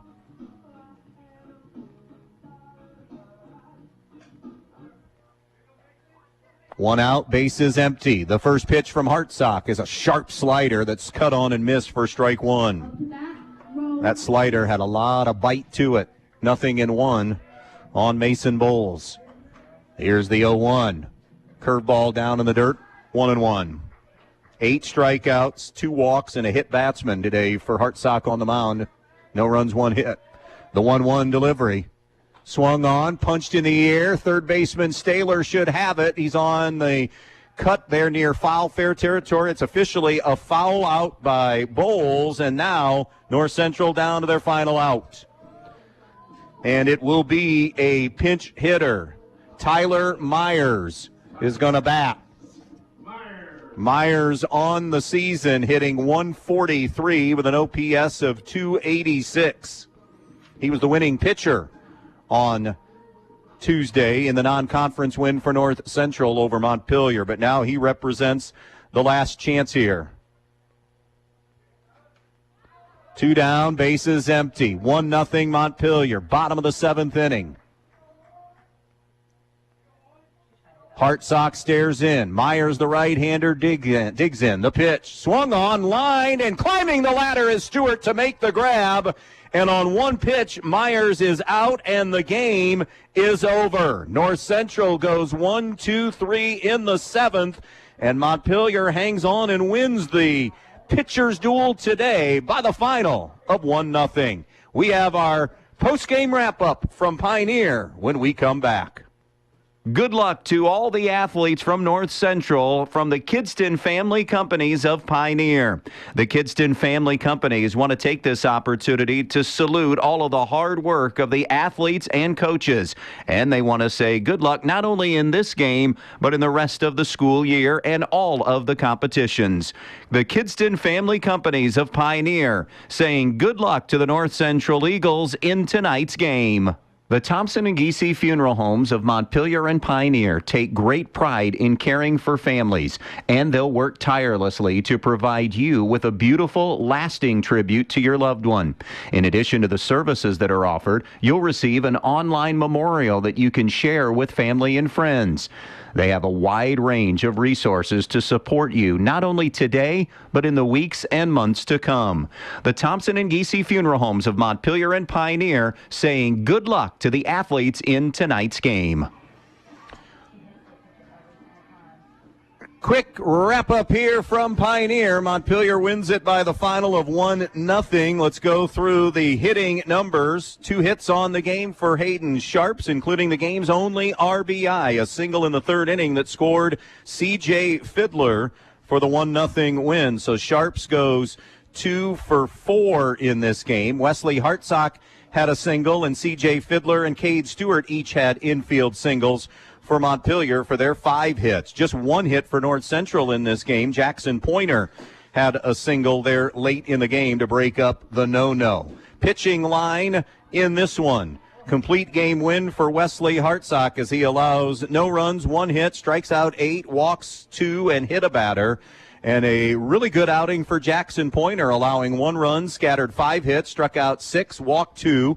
Speaker 1: One out, bases empty. The first pitch from Hartsock is a sharp slider that's cut on and missed for strike 1. That slider had a lot of bite to it. 0-1 on Mason Bowles. Here's the 0-1. Curveball down in the dirt. 1-1. 8 strikeouts, 2 walks, and a hit batsman today for Hartsock on the mound. No runs, 1 hit. The 1-1 delivery. Swung on, punched in the air. Third baseman Staler should have it. He's on the cut there near foul fair territory. It's officially a foul out by Bowles, and now North Central down to their final out. And it will be a pinch hitter. Tyler Myers is going to bat. Myers on the season hitting .143 with an OPS of .286. He was the winning pitcher on Tuesday in the non-conference win for North Central over Montpelier, but now he represents the last chance here. 2 down, bases empty. 1-0 Montpelier, bottom of the 7th inning. Hartsock stares in. Myers, the right-hander, digs in. The pitch swung on, line, and climbing the ladder is Stewart to make the grab. And on one pitch, Myers is out, and the game is over. North Central goes 1-2-3 in the 7th, and Montpelier hangs on and wins the pitcher's duel today by the final of 1-0. We have our post-game wrap-up from Pioneer when we come back.
Speaker 11: Good luck to all the athletes from North Central from the Kidston Family Companies of Pioneer. The Kidston Family Companies want to take this opportunity to salute all of the hard work of the athletes and coaches. And they want to say good luck not only in this game, but in the rest of the school year and all of the competitions. The Kidston Family Companies of Pioneer saying good luck to the North Central Eagles in tonight's game. The Thompson and Giese Funeral Homes of Montpelier and Pioneer take great pride in caring for families, and they'll work tirelessly to provide you with a beautiful, lasting tribute to your loved one. In addition to the services that are offered, you'll receive an online memorial that you can share with family and friends. They have a wide range of resources to support you, not only today, but in the weeks and months to come. The Thompson and Giese Funeral Homes of Montpelier and Pioneer saying good luck to the athletes in tonight's game.
Speaker 1: Quick wrap up here from Pioneer. Montpelier wins it by the final of 1-0. Let's go through the hitting numbers. 2 hits on the game for Hayden Sharps, including the game's only RBI, a single in the third inning that scored C.J. Fiddler for the 1-0 win. So Sharps goes 2 for 4 in this game. Wesley Hartsock had a single, and C.J. Fiddler and Cade Stewart each had infield singles for Montpelier for their 5 hits. Just 1 hit for North Central in this game. Jackson Pointer had a single there late in the game to break up the no-no. Pitching line in this one. Complete game win for Wesley Hartsock as he allows no runs, 1 hit, strikes out 8, walks 2, and hit a batter. And a really good outing for Jackson Pointer, allowing 1 run, scattered 5 hits, struck out 6, walked 2,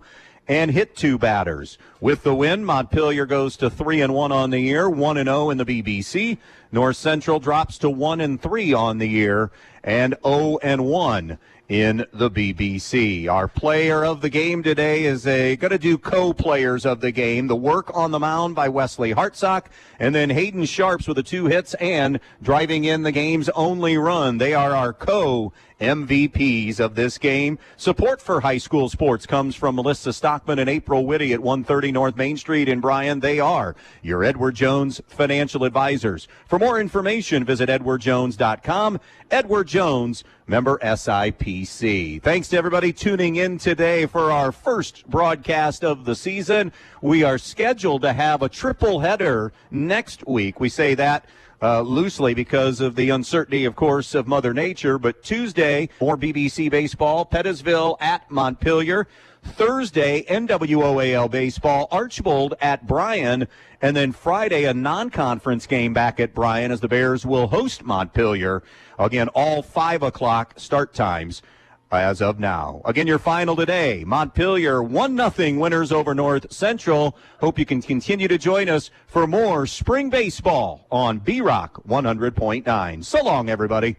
Speaker 1: and hit 2 batters. With the win, Montpelier goes to 3-1 on the year, 1-0 in the BBC. North Central drops to 1-3 on the year and 0-1 in the BBC. Our player of the game today is going to do co-players of the game. The work on the mound by Wesley Hartsock, and then Hayden Sharps with the 2 hits and driving in the game's only run. They are our co-MVPs of this game. Support for high school sports comes from Melissa Stockman and April Whitty at 130 North Main Street in Bryan. They are your Edward Jones financial advisors. For more information, visit edwardjones.com. Edward Jones, member SIPC. Thanks to everybody tuning in today for our first broadcast of the season. We are scheduled to have a triple header next week. We say that loosely because of the uncertainty, of course, of Mother Nature. But Tuesday, more BBC baseball, Pettisville at Montpelier. Thursday, NWOAL baseball, Archbold at Bryan. And then Friday, a non-conference game back at Bryan as the Bears will host Montpelier. Again, all 5 o'clock start times as of now. Again, your final today, Montpelier 1-0 winners over North Central. Hope you can continue to join us for more spring baseball on B-Rock 100.9. So long, everybody.